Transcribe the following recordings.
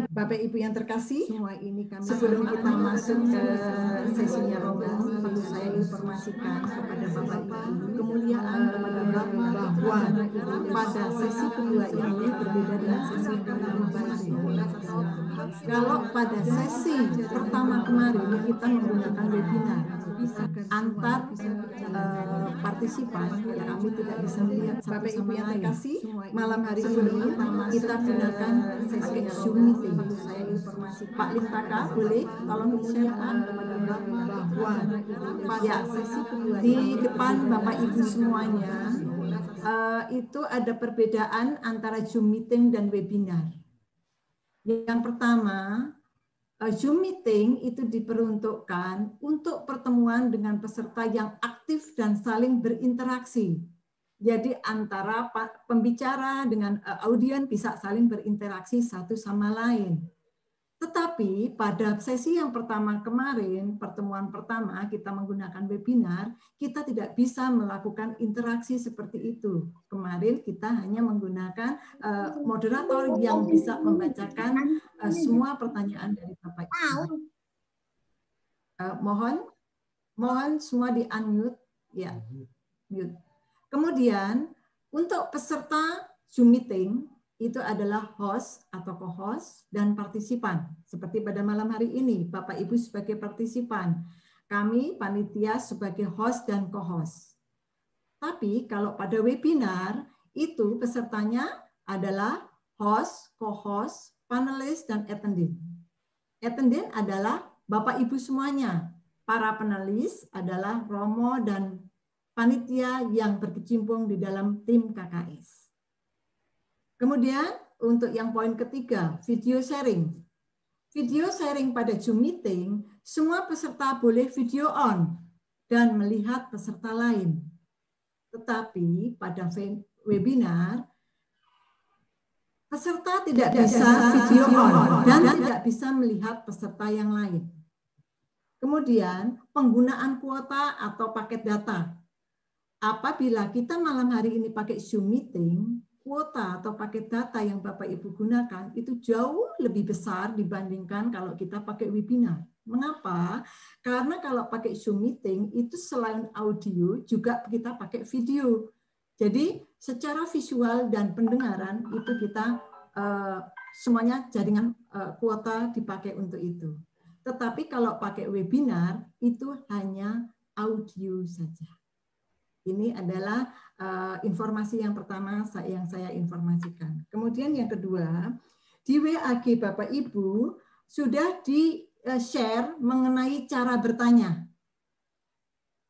Bapak Ibu yang terkasih, sebelum kita masuk ke sesinya Romo, perlu saya informasikan kepada Bapak Ibu kemuliaan bahwa pada sesi kedua ini berbeda dengan sesi pertama. Kalau pada sesi pertama kemarin kita menggunakan webinar antar partisipan, ya kami tidak bisa melihat satu sama lain. Malam hari ini kita gunakan pakai Zoom meeting. Saya informasi Pak Lintaka, boleh tolong di-share bahwa ya di depan Bapak Ibu semuanya itu ada perbedaan antara Zoom meeting dan webinar. Yang pertama, Zoom meeting itu diperuntukkan untuk pertemuan dengan peserta yang aktif dan saling berinteraksi. Jadi antara pembicara dengan audien bisa saling berinteraksi satu sama lain. Tetapi pada sesi yang pertama kemarin, pertemuan pertama kita menggunakan webinar, kita tidak bisa melakukan interaksi seperti itu. Kemarin kita hanya menggunakan moderator yang bisa membacakan semua pertanyaan dari Bapak Ibu. Mohon semua di-unmute. Ya, mute. Kemudian untuk peserta Zoom meeting itu adalah host atau co-host dan partisipan. Seperti pada malam hari ini, Bapak Ibu sebagai partisipan, kami panitia sebagai host dan co-host. Tapi kalau pada webinar itu pesertanya adalah host, co-host, panelis dan attendee. Attendee adalah Bapak Ibu semuanya. Para panelis adalah Romo dan panitia yang berkecimpung di dalam tim KKS. Kemudian untuk yang poin ketiga, video sharing. Video sharing pada Zoom meeting, semua peserta boleh video on dan melihat peserta lain. Tetapi pada webinar, peserta tidak bisa video on dan tidak bisa melihat peserta yang lain. Kemudian penggunaan kuota atau paket data. Apabila kita malam hari ini pakai Zoom meeting, kuota atau paket data yang Bapak Ibu gunakan itu jauh lebih besar dibandingkan kalau kita pakai webinar. Mengapa? Karena kalau pakai Zoom meeting itu selain audio juga kita pakai video. Jadi secara visual dan pendengaran itu kita semuanya jaringan kuota dipakai untuk itu. Tetapi kalau pakai webinar itu hanya audio saja. Ini adalah informasi yang pertama yang saya informasikan. Kemudian yang kedua, di WAG Bapak Ibu sudah di-share mengenai cara bertanya.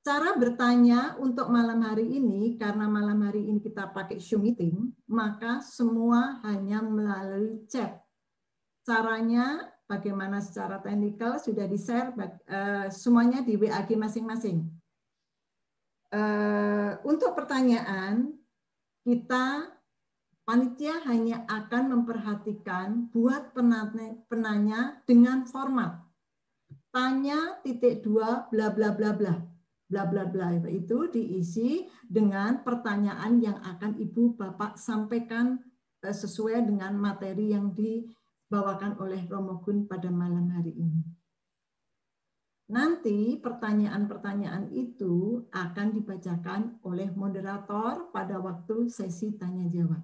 Cara bertanya untuk malam hari ini, karena malam hari ini kita pakai Zoom meeting, maka semua hanya melalui chat. Caranya bagaimana secara teknikal sudah di-share semuanya di WAG masing-masing. Untuk pertanyaan, kita panitia hanya akan memperhatikan buat penanya dengan format tanya .2 bla bla bla bla bla bla bla, itu diisi dengan pertanyaan yang akan Ibu Bapak sampaikan sesuai dengan materi yang dibawakan oleh Romo Gun pada malam hari ini. Nanti pertanyaan-pertanyaan itu akan dibacakan oleh moderator pada waktu sesi tanya-jawab.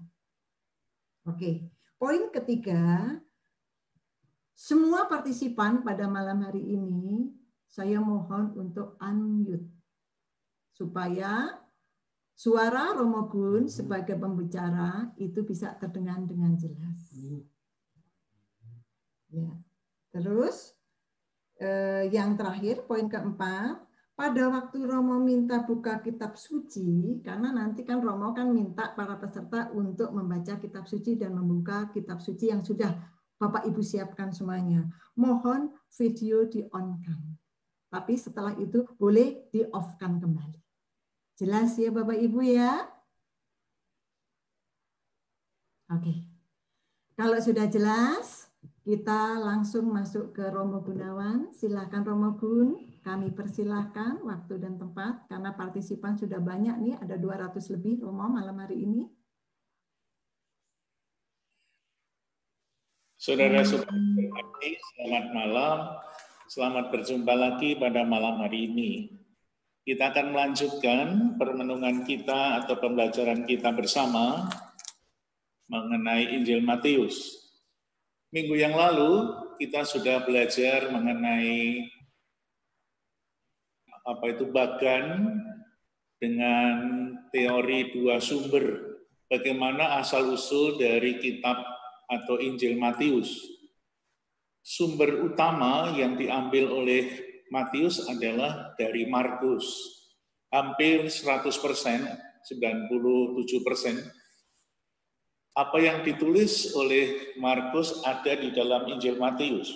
Oke, poin ketiga, semua partisipan pada malam hari ini saya mohon untuk unmute supaya suara Romo Gun sebagai pembicara itu bisa terdengar dengan jelas. Ya, terus. Yang terakhir, poin keempat, pada waktu Romo minta buka kitab suci, karena nanti kan Romo kan minta para peserta untuk membaca kitab suci dan membuka kitab suci yang sudah Bapak Ibu siapkan semuanya. Mohon video di-on-kan. Tapi setelah itu boleh di-off-kan kembali. Jelas ya Bapak Ibu ya? Oke. Kalau sudah jelas, kita langsung masuk ke Romo Gunawan. Silakan Romo Gun, kami persilahkan waktu dan tempat karena partisipan sudah banyak nih, ada 200 lebih Romo malam hari ini. Saudara-saudara terkasih, selamat malam. Selamat berjumpa lagi pada malam hari ini. Kita akan melanjutkan permenungan kita atau pembelajaran kita bersama mengenai Injil Matius. Minggu yang lalu kita sudah belajar mengenai bagan dengan teori dua sumber. Bagaimana asal-usul dari kitab atau Injil Matius. Sumber utama yang diambil oleh Matius adalah dari Markus. Hampir 100%, 97%. Apa yang ditulis oleh Markus ada di dalam Injil Matius.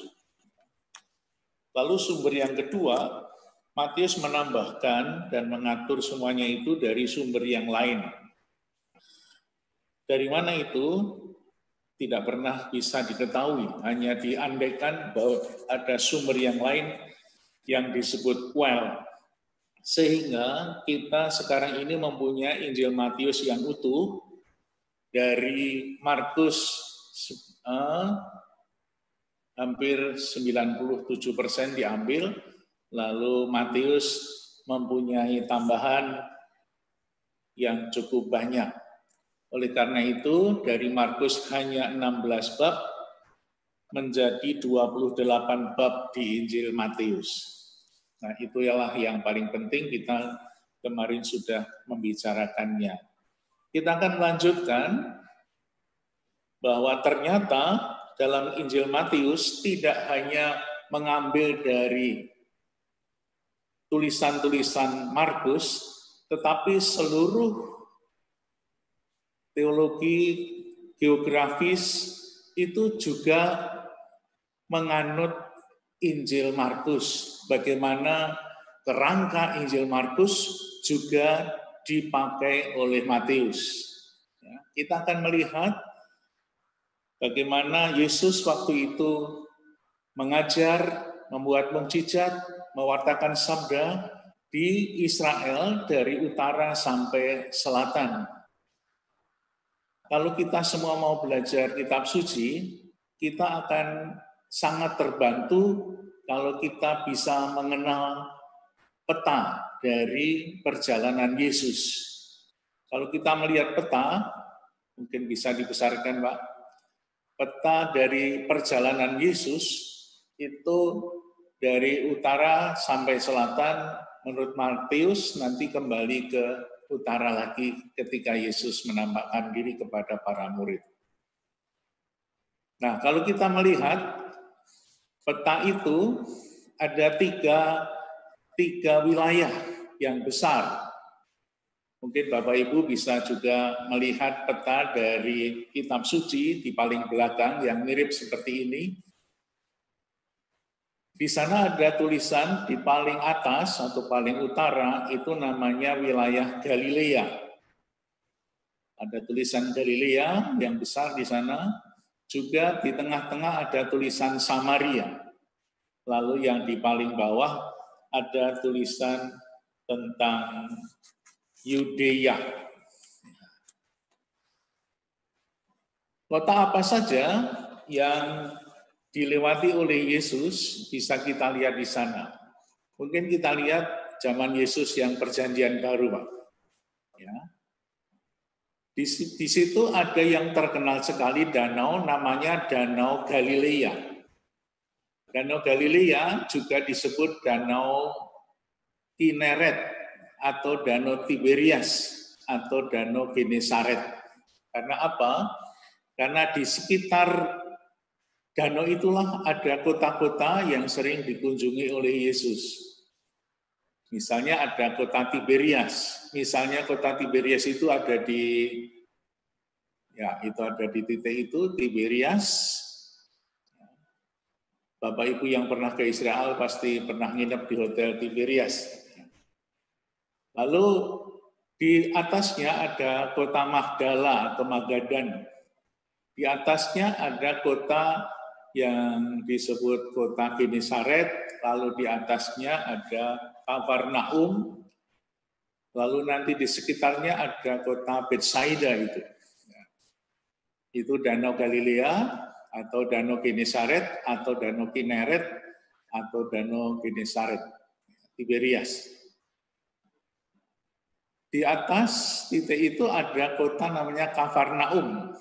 Lalu sumber yang kedua, Matius menambahkan dan mengatur semuanya itu dari sumber yang lain. Dari mana itu? Tidak pernah bisa diketahui, hanya diandaikan bahwa ada sumber yang lain yang disebut well. Sehingga kita sekarang ini mempunyai Injil Matius yang utuh, dari Markus hampir 97% diambil, lalu Matius mempunyai tambahan yang cukup banyak. Oleh karena itu, dari Markus hanya 16 bab menjadi 28 bab di Injil Matius. Nah, itu ialah yang paling penting, kita kemarin sudah membicarakannya. Kita akan melanjutkan bahwa ternyata dalam Injil Matius tidak hanya mengambil dari tulisan-tulisan Markus, tetapi seluruh teologi geografis itu juga menganut Injil Markus. Bagaimana kerangka Injil Markus juga dipakai oleh Matius. Ya, kita akan melihat bagaimana Yesus waktu itu mengajar, membuat mukjizat, mewartakan sabda di Israel dari utara sampai selatan. Kalau kita semua mau belajar kitab suci, kita akan sangat terbantu kalau kita bisa mengenal peta dari perjalanan Yesus. Kalau kita melihat peta, mungkin bisa dibesarkan, Pak. Peta dari perjalanan Yesus itu dari utara sampai selatan, menurut Matius nanti kembali ke utara lagi ketika Yesus menampakkan diri kepada para murid. Nah, kalau kita melihat peta itu ada tiga wilayah yang besar. Mungkin Bapak Ibu bisa juga melihat peta dari kitab suci di paling belakang yang mirip seperti ini. Di sana ada tulisan di paling atas atau paling utara itu namanya wilayah Galilea. Ada tulisan Galilea yang besar di sana, juga di tengah-tengah ada tulisan Samaria. Lalu yang di paling bawah ada tulisan tentang Yudea. Kota apa saja yang dilewati oleh Yesus bisa kita lihat di sana. Mungkin kita lihat zaman Yesus yang perjanjian baru, Pak. Ya. Di situ ada yang terkenal sekali danau, namanya Danau Galilea. Danau Galilea juga disebut Danau Kineret atau Danau Tiberias atau Danau Genesaret. Karena apa? Karena di sekitar danau itulah ada kota-kota yang sering dikunjungi oleh Yesus. Misalnya ada kota Tiberias. Misalnya kota Tiberias itu ada di titik itu, Tiberias. Bapak Ibu yang pernah ke Israel pasti pernah nginep di Hotel Tiberias. Lalu di atasnya ada kota Magdala atau Magadan. Di atasnya ada kota yang disebut kota Genesaret, lalu di atasnya ada Kafarnaum, lalu nanti di sekitarnya ada kota Betsaida itu. Itu Danau Galilea, atau Danau Genesaret atau Danau Kineret atau Danau Genesaret, Tiberias. Di atas titik itu ada kota namanya Kafarnaum.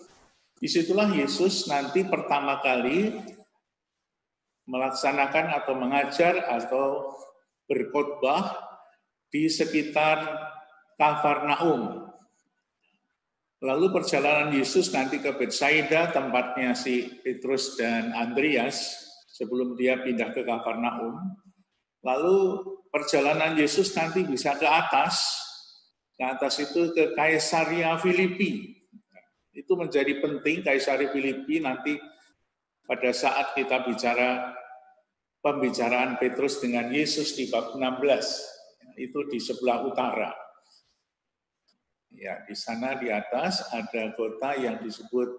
Disitulah Yesus nanti pertama kali melaksanakan atau mengajar atau berkhotbah di sekitar Kafarnaum. Lalu perjalanan Yesus nanti ke Betsaida, tempatnya si Petrus dan Andreas, sebelum dia pindah ke Kafarnaum. Lalu perjalanan Yesus nanti bisa ke atas itu ke Kaisaria Filipi. Itu menjadi penting, Kaisaria Filipi nanti pada saat kita bicara pembicaraan Petrus dengan Yesus di bab 16, itu di sebelah utara. Ya, di sana di atas ada kota yang disebut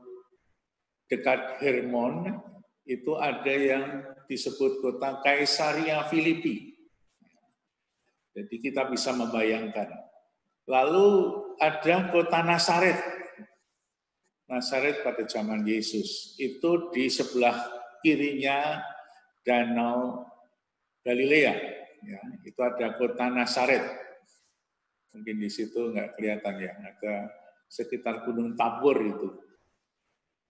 dekat Hermon, itu ada yang disebut kota Kaisaria Filipi. Jadi kita bisa membayangkan. Lalu ada kota Nazaret. Nazaret pada zaman Yesus itu di sebelah kirinya Danau Galilea. Ya, itu ada kota Nazaret. Mungkin di situ nggak kelihatan ya, ada sekitar Gunung Tabor itu.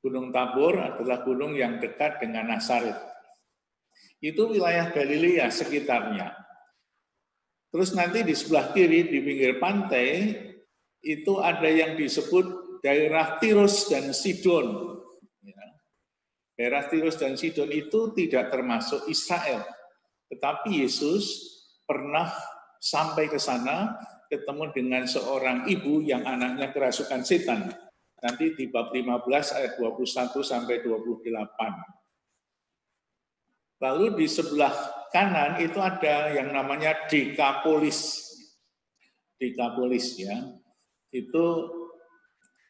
Gunung Tabor adalah gunung yang dekat dengan Nazaret. Itu wilayah Galilea sekitarnya. Terus nanti di sebelah kiri, di pinggir pantai, itu ada yang disebut daerah Tirus dan Sidon. Daerah Tirus dan Sidon itu tidak termasuk Israel. Tetapi Yesus pernah sampai ke sana, ketemu dengan seorang ibu yang anaknya kerasukan setan. Nanti di bab 15 ayat 21 sampai 28. Lalu di sebelah kanan itu ada yang namanya Dekapolis. Dekapolis ya. Itu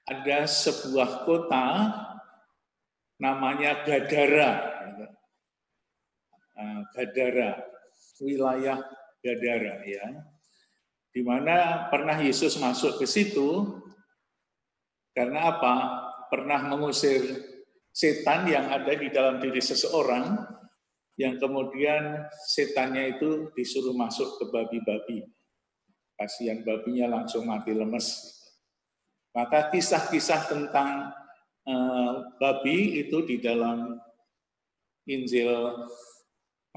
ada sebuah kota namanya Gadara. Gadara, wilayah Gadara ya. Di mana pernah Yesus masuk ke situ karena apa? Pernah mengusir setan yang ada di dalam diri seseorang, yang kemudian setannya itu disuruh masuk ke babi-babi. Kasihan babinya langsung mati lemes. Maka kisah-kisah tentang babi itu di dalam Injil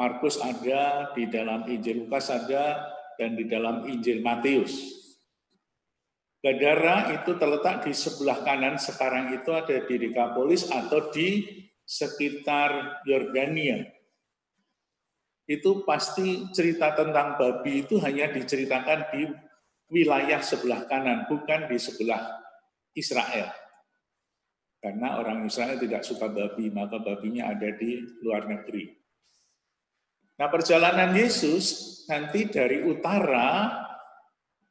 Markus ada, di dalam Injil Lukas ada, dan di dalam Injil Matius. Gadara itu terletak di sebelah kanan, sekarang itu ada di Dekapolis atau di sekitar Yordania. Itu pasti cerita tentang babi itu hanya diceritakan di wilayah sebelah kanan, bukan di sebelah Israel. Karena orang Israel tidak suka babi, maka babinya ada di luar negeri. Nah, perjalanan Yesus nanti dari utara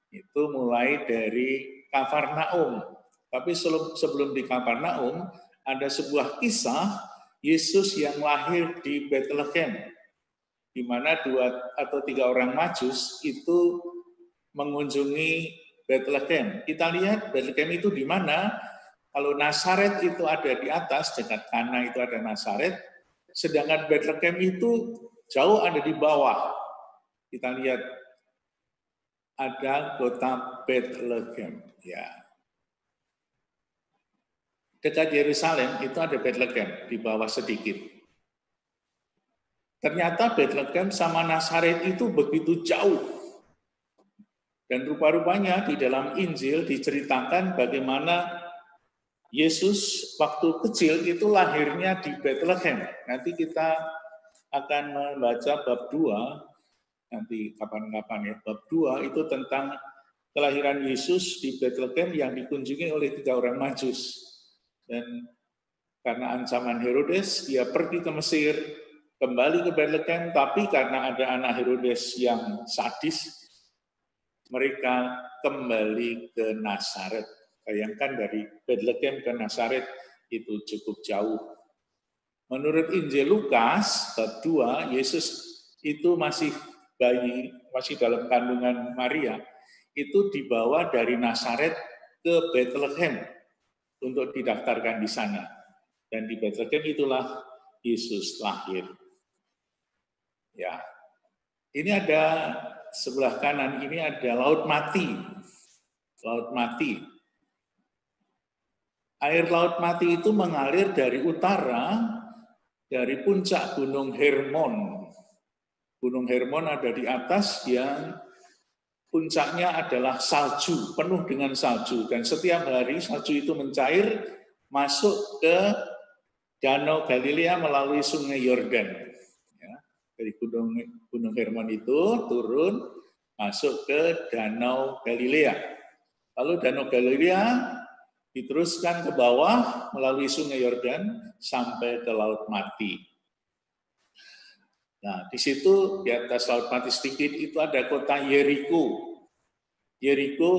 itu mulai dari Kafarnaum. Tapi sebelum di Kafarnaum ada sebuah kisah Yesus yang lahir di Bethlehem, di mana 2 atau 3 orang Majus itu mengunjungi Bethlehem. Kita lihat Bethlehem itu di mana? Kalau Nazaret itu ada di atas, dekat Kana itu ada Nazaret, sedangkan Bethlehem itu jauh ada di bawah. Kita lihat ada kota Bethlehem. Ya. Dekat Yerusalem itu ada Bethlehem, di bawah sedikit. Ternyata Bethlehem sama Nazaret itu begitu jauh. Dan rupa-rupanya di dalam Injil diceritakan bagaimana Yesus waktu kecil itu lahirnya di Bethlehem. Nanti kita akan membaca bab 2, nanti kapan-kapan ya, bab 2 itu tentang kelahiran Yesus di Bethlehem yang dikunjungi oleh 3 orang Majus. Dan karena ancaman Herodes, dia pergi ke Mesir, kembali ke Bethlehem, tapi karena ada anak Herodes yang sadis, mereka kembali ke Nazaret. Bayangkan dari Bethlehem ke Nazaret itu cukup jauh. Menurut Injil Lukas bab 2, Yesus itu masih bayi, masih dalam kandungan Maria, itu dibawa dari Nazaret ke Bethlehem untuk didaftarkan di sana. Dan di Bethlehem itulah Yesus lahir. Ya, ini ada sebelah kanan ini ada Laut Mati. Laut Mati. Air Laut Mati itu mengalir dari utara, dari puncak Gunung Hermon. Gunung Hermon ada di atas yang puncaknya adalah salju, penuh dengan salju. Dan setiap hari salju itu mencair, masuk ke Danau Galilea melalui Sungai Yordan. Ya, dari Gunung Hermon itu turun, masuk ke Danau Galilea. Lalu Danau Galilea diteruskan ke bawah melalui Sungai Yordan sampai ke Laut Mati. Nah, di situ di atas Laut Mati sedikit itu ada kota Yeriko. Yeriko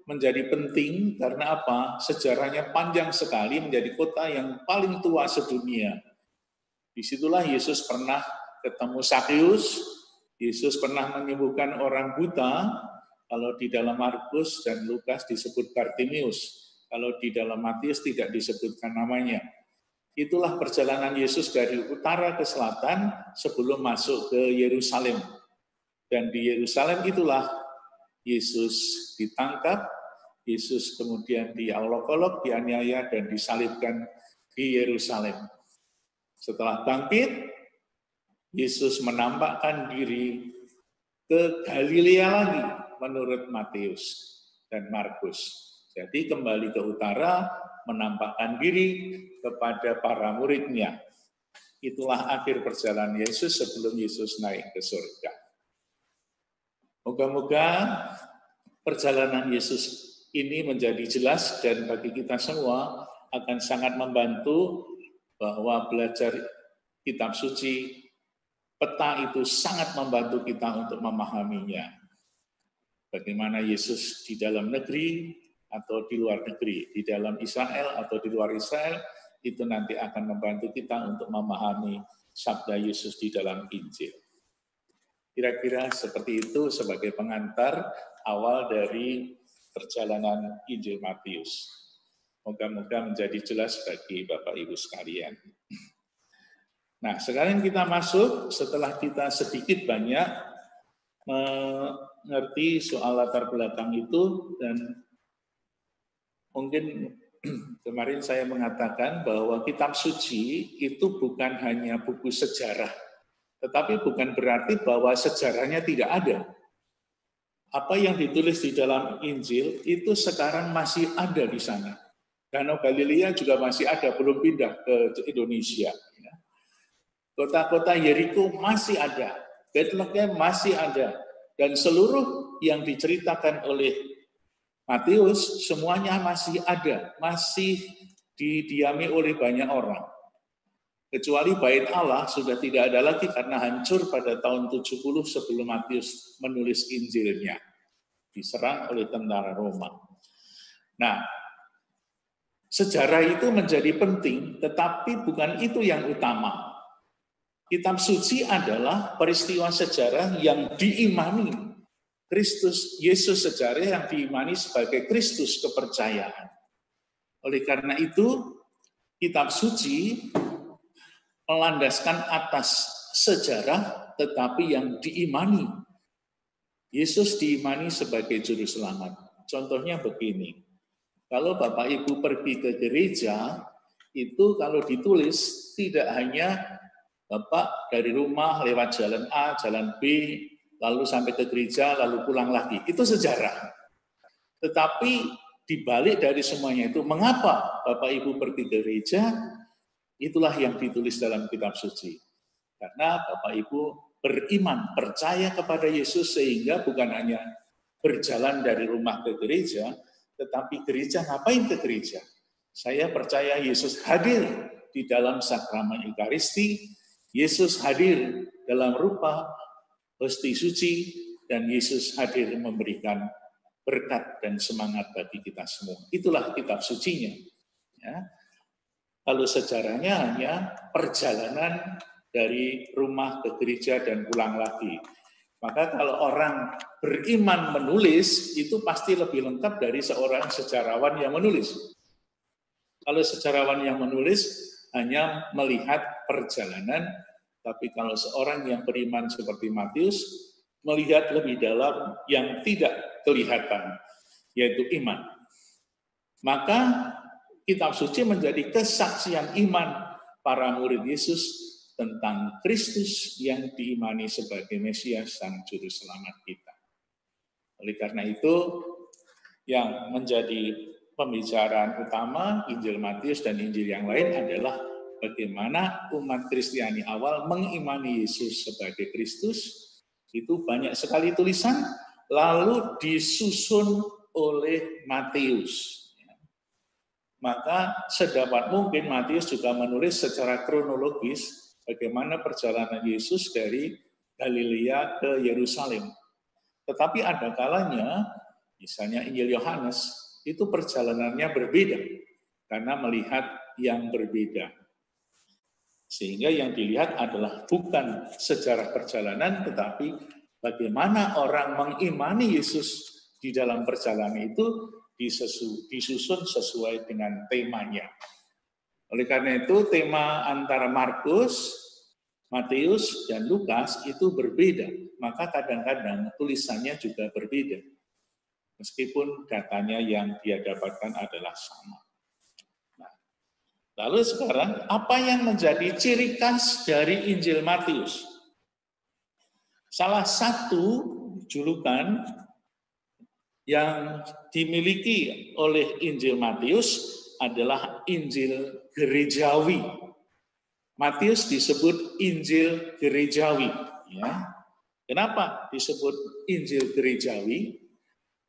menjadi penting karena apa? Sejarahnya panjang sekali, menjadi kota yang paling tua sedunia. Disitulah Yesus pernah ketemu Sakeus, Yesus pernah menyembuhkan orang buta, kalau di dalam Markus dan Lukas disebut Bartimius, kalau di dalam Matius tidak disebutkan namanya. Itulah perjalanan Yesus dari utara ke selatan sebelum masuk ke Yerusalem. Dan di Yerusalem itulah Yesus ditangkap, Yesus kemudian diolok-olok, dianiaya, dan disalibkan di Yerusalem. Setelah bangkit, Yesus menampakkan diri ke Galilea lagi, menurut Matius dan Markus. Jadi kembali ke utara, menampakkan diri kepada para muridnya. Itulah akhir perjalanan Yesus sebelum Yesus naik ke surga. Moga-moga perjalanan Yesus ini menjadi jelas dan bagi kita semua akan sangat membantu bahwa belajar kitab suci, peta itu sangat membantu kita untuk memahaminya. Bagaimana Yesus di dalam negeri atau di luar negeri, di dalam Israel atau di luar Israel, itu nanti akan membantu kita untuk memahami sabda Yesus di dalam Injil. Kira-kira seperti itu sebagai pengantar awal dari perjalanan Injil Matius. Moga-moga menjadi jelas bagi Bapak Ibu sekalian. Nah, sekarang kita masuk setelah kita sedikit banyak mengerti soal latar belakang itu, dan mungkin kemarin saya mengatakan bahwa kitab suci itu bukan hanya buku sejarah, tetapi bukan berarti bahwa sejarahnya tidak ada. Apa yang ditulis di dalam Injil itu sekarang masih ada di sana. Danau Galilea juga masih ada, belum pindah ke Indonesia. Kota-kota Yeriko masih ada, Bethlehem masih ada, dan seluruh yang diceritakan oleh Matius semuanya masih ada, masih didiami oleh banyak orang. Kecuali Bait Allah sudah tidak ada lagi karena hancur pada tahun 70 sebelum Matius menulis Injilnya. Diserang oleh tentara Roma. Nah, sejarah itu menjadi penting, tetapi bukan itu yang utama. Kitab suci adalah peristiwa sejarah yang diimani. Kristus, Yesus sejarah yang diimani sebagai Kristus kepercayaan. Oleh karena itu, kitab suci melandaskan atas sejarah, tetapi yang diimani. Yesus diimani sebagai juru selamat. Contohnya begini, kalau Bapak Ibu pergi ke gereja, itu kalau ditulis tidak hanya Bapak dari rumah lewat jalan A, jalan B, lalu sampai ke gereja, lalu pulang lagi. Itu sejarah. Tetapi dibalik dari semuanya itu, mengapa Bapak Ibu pergi ke gereja? Itulah yang ditulis dalam kitab suci. Karena Bapak Ibu beriman, percaya kepada Yesus sehingga bukan hanya berjalan dari rumah ke gereja, tetapi gereja, ngapain ke gereja? Saya percaya Yesus hadir di dalam sakramen Ekaristi, Yesus hadir dalam rupa hostia suci, dan Yesus hadir memberikan berkat dan semangat bagi kita semua. Itulah kitab sucinya. Ya. Lalu sejarahnya hanya perjalanan dari rumah ke gereja dan pulang lagi. Maka kalau orang beriman menulis, itu pasti lebih lengkap dari seorang sejarawan yang menulis. Kalau sejarawan yang menulis hanya melihat perjalanan, tapi kalau seorang yang beriman seperti Matius, melihat lebih dalam yang tidak kelihatan, yaitu iman. Maka kitab suci menjadi kesaksian iman para murid Yesus tentang Kristus yang diimani sebagai Mesias Sang Juru Selamat kita. Oleh karena itu, yang menjadi pembicaraan utama Injil Matius dan Injil yang lain adalah bagaimana umat Kristiani awal mengimani Yesus sebagai Kristus. Itu banyak sekali tulisan, lalu disusun oleh Matius. Maka sedapat mungkin Matius juga menulis secara kronologis bagaimana perjalanan Yesus dari Galilea ke Yerusalem. Tetapi ada kalanya, misalnya Injil Yohanes, itu perjalanannya berbeda karena melihat yang berbeda. Sehingga yang dilihat adalah bukan sejarah perjalanan, tetapi bagaimana orang mengimani Yesus di dalam perjalanan itu disusun sesuai dengan temanya. Oleh karena itu, tema antara Markus, Matius, dan Lukas itu berbeda. Maka kadang-kadang tulisannya juga berbeda. Meskipun datanya yang dia dapatkan adalah sama. Nah, lalu sekarang, apa yang menjadi ciri khas dari Injil Matius? Salah satu julukan yang dimiliki oleh Injil Matius adalah Injil gerejawi. Matius disebut Injil gerejawi. Ya. Kenapa disebut Injil gerejawi?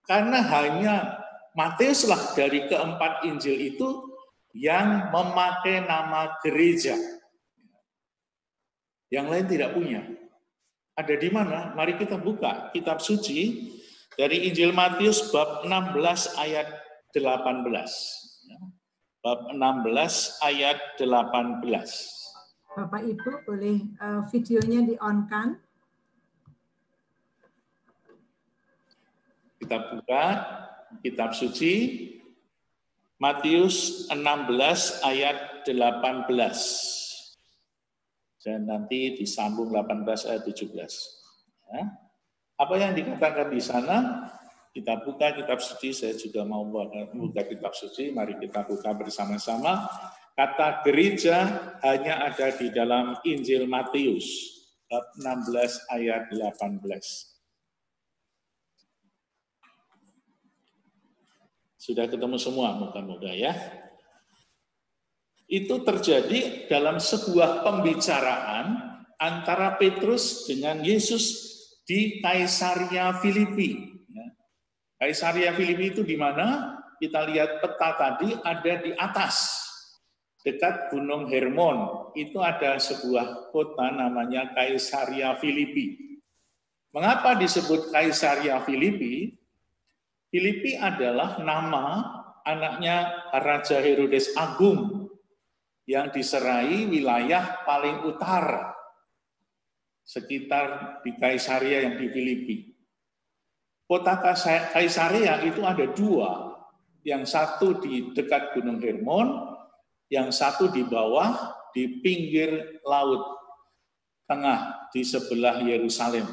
Karena hanya Matiuslah dari keempat Injil itu yang memakai nama gereja. Yang lain tidak punya. Ada di mana? Mari kita buka kitab suci dari Injil Matius bab 16 ayat 18. Bab 16 ayat 18. Bapak Ibu boleh videonya di-on-kan. Kita buka kitab suci Matius 16 ayat 18. Dan nanti disambung 18 ayat 17. Ya. Apa yang dikatakan di sana? Kita buka kitab suci, saya juga mau buka kitab suci, mari kita buka bersama-sama. Kata gereja hanya ada di dalam Injil Matius, bab 16 ayat 18. Sudah ketemu semua, moga-moga ya. Itu terjadi dalam sebuah pembicaraan antara Petrus dengan Yesus di Kaisaria Filipi. Kaisaria Filipi itu di mana? Kita lihat peta tadi, ada di atas, dekat Gunung Hermon. Itu ada sebuah kota namanya Kaisaria Filipi. Mengapa disebut Kaisaria Filipi? Filipi adalah nama anaknya Raja Herodes Agung yang diserai wilayah paling utara sekitar di Kaisaria yang di Filipi. Kota Kaisaria itu ada dua, yang satu di dekat Gunung Hermon, yang satu di bawah di pinggir laut tengah di sebelah Yerusalem.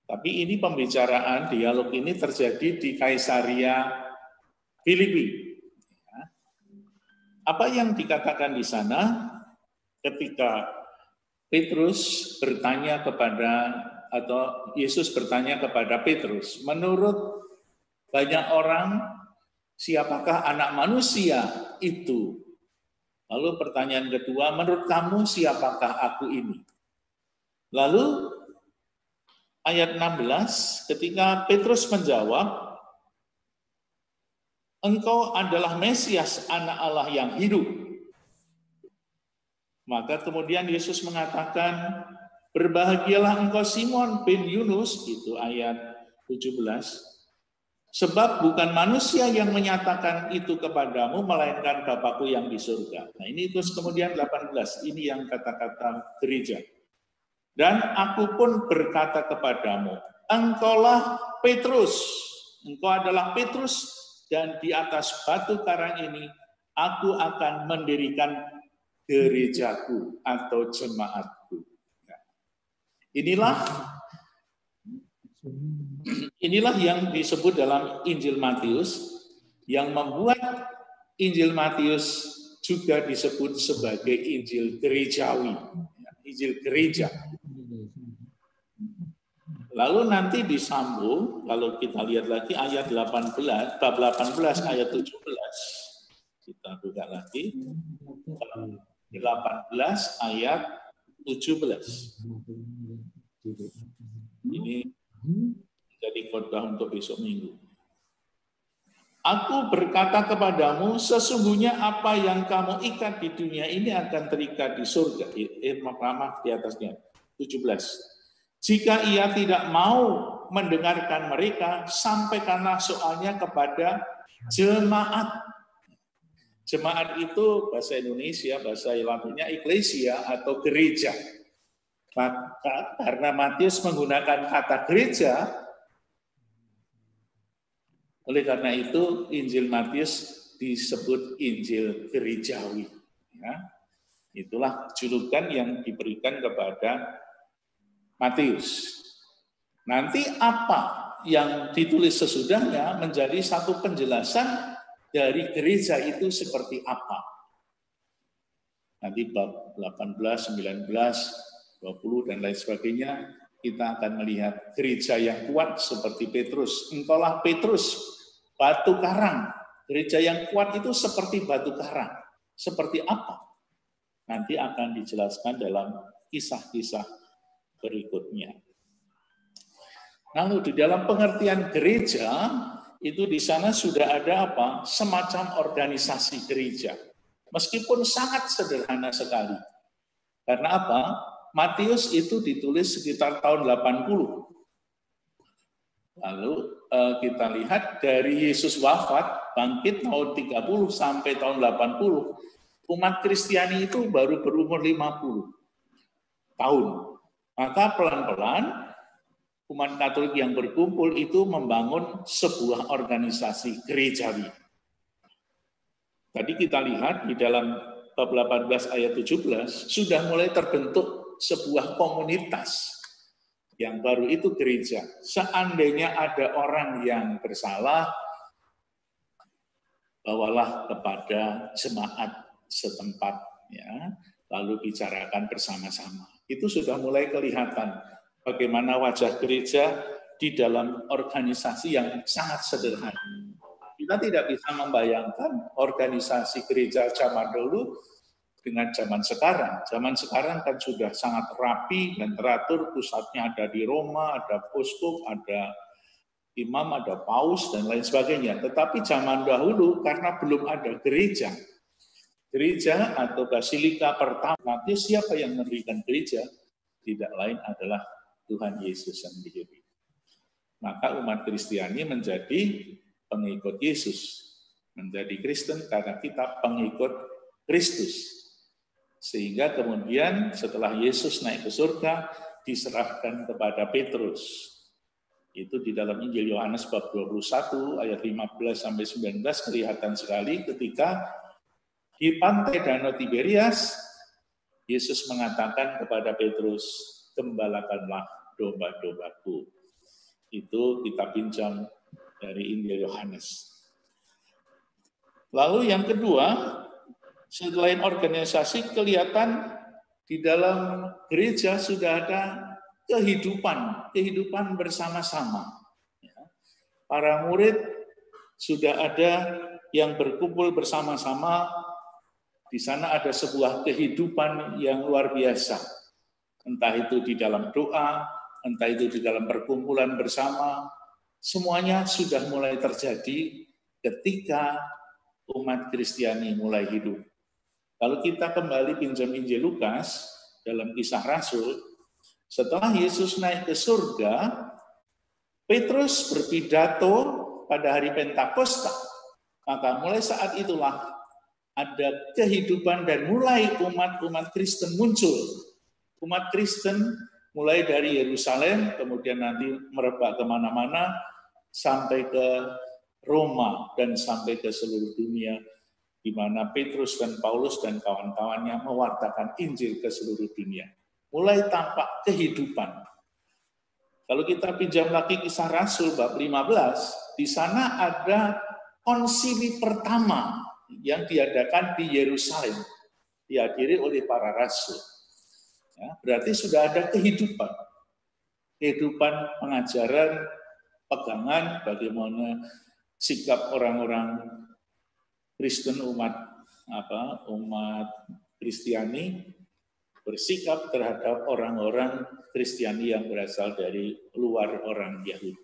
Tapi ini pembicaraan, dialog ini terjadi di Kaisaria Filipi. Apa yang dikatakan di sana ketika Petrus bertanya kepada, atau Yesus bertanya kepada Petrus, menurut banyak orang, siapakah anak manusia itu? Lalu pertanyaan kedua, menurut kamu siapakah aku ini? Lalu ayat 16, ketika Petrus menjawab, engkau adalah Mesias, anak Allah yang hidup. Maka kemudian Yesus mengatakan, berbahagialah engkau Simon bin Yunus, itu ayat 17, sebab bukan manusia yang menyatakan itu kepadamu, melainkan Bapakku yang di surga. Nah ini terus kemudian 18, ini yang kata-kata gereja. Dan aku pun berkata kepadamu, engkaulah Petrus, engkau adalah Petrus, dan di atas batu karang ini aku akan mendirikan gerejaku atau jemaatku. Inilah yang disebut dalam Injil Matius, yang membuat Injil Matius juga disebut sebagai Injil gerejawi, Injil gereja. Lalu nanti disambung, kalau kita lihat lagi ayat 18, bab 18 ayat 17, kita buka lagi, 18 ayat 17. Ini jadi khotbah untuk besok minggu. Aku berkata kepadamu, sesungguhnya apa yang kamu ikat di dunia ini akan terikat di surga. Maaf di atasnya. 17. Jika ia tidak mau mendengarkan mereka, sampaikanlah soalnya kepada jemaat. Jemaat itu bahasa Indonesia, bahasa Latinnya eklesia atau gereja. Maka karena Matius menggunakan kata gereja, oleh karena itu Injil Matius disebut Injil gerejawi. Ya. Itulah julukan yang diberikan kepada Matius. Nanti apa yang ditulis sesudahnya menjadi satu penjelasan dari gereja itu seperti apa. Nanti bab 18, 19, 20 dan lain sebagainya kita akan melihat gereja yang kuat seperti Petrus. Engkaulah Petrus, batu karang. Gereja yang kuat itu seperti batu karang. Seperti apa? Nanti akan dijelaskan dalam kisah-kisah berikutnya. Lalu di dalam pengertian gereja, itu di sana sudah ada apa? Semacam organisasi gereja. Meskipun sangat sederhana sekali. Karena apa? Matius itu ditulis sekitar tahun 80. Lalu kita lihat dari Yesus wafat, bangkit tahun 30 sampai tahun 80, umat Kristiani itu baru berumur 50 tahun. Maka pelan-pelan umat Katolik yang berkumpul itu membangun sebuah organisasi gerejawi. Tadi kita lihat di dalam bab 18 ayat 17 sudah mulai terbentuk sebuah komunitas yang baru itu gereja. Seandainya ada orang yang bersalah, bawalah kepada jemaat setempat, ya, lalu bicarakan bersama-sama. Itu sudah mulai kelihatan bagaimana wajah gereja di dalam organisasi yang sangat sederhana. Kita tidak bisa membayangkan organisasi gereja zaman dulu dengan zaman sekarang. Zaman sekarang kan sudah sangat rapi dan teratur, pusatnya ada di Roma, ada uskup, ada imam, ada paus, dan lain sebagainya. Tetapi zaman dahulu karena belum ada gereja atau basilika pertama, siapa yang mendirikan gereja? Tidak lain adalah Tuhan Yesus sendiri. Maka umat Kristiani menjadi pengikut Yesus, menjadi Kristen karena kita pengikut Kristus. Sehingga kemudian setelah Yesus naik ke surga, diserahkan kepada Petrus. Itu di dalam Injil Yohanes bab 21 ayat 15 sampai 19 kelihatan sekali ketika di pantai Danau Tiberias, Yesus mengatakan kepada Petrus, gembalakanlah domba-dombaku. Itu kita pinjam dari Injil Yohanes. Lalu yang kedua, selain organisasi, kelihatan di dalam gereja sudah ada kehidupan bersama-sama. Para murid sudah ada yang berkumpul bersama-sama. Di sana ada sebuah kehidupan yang luar biasa. Entah itu di dalam doa, entah itu di dalam perkumpulan bersama. Semuanya sudah mulai terjadi ketika umat Kristiani mulai hidup. Kalau kita kembali pinjam Injil Lukas dalam Kisah Rasul, setelah Yesus naik ke surga, Petrus berpidato pada hari Pentakosta. Maka mulai saat itulah ada kehidupan dan mulai umat-umat Kristen muncul. Umat Kristen mulai dari Yerusalem, kemudian nanti merebak kemana-mana, sampai ke Roma dan sampai ke seluruh dunia. di mana Petrus dan Paulus dan kawan-kawannya mewartakan Injil ke seluruh dunia. Mulai tampak kehidupan. Kalau kita pinjam lagi Kisah Rasul bab 15, di sana ada konsili pertama yang diadakan di Yerusalem, dihadiri oleh para rasul. Ya, berarti sudah ada kehidupan pengajaran, pegangan, bagaimana sikap orang-orang Kristen umat Kristiani bersikap terhadap orang-orang Kristiani yang berasal dari luar orang Yahudi.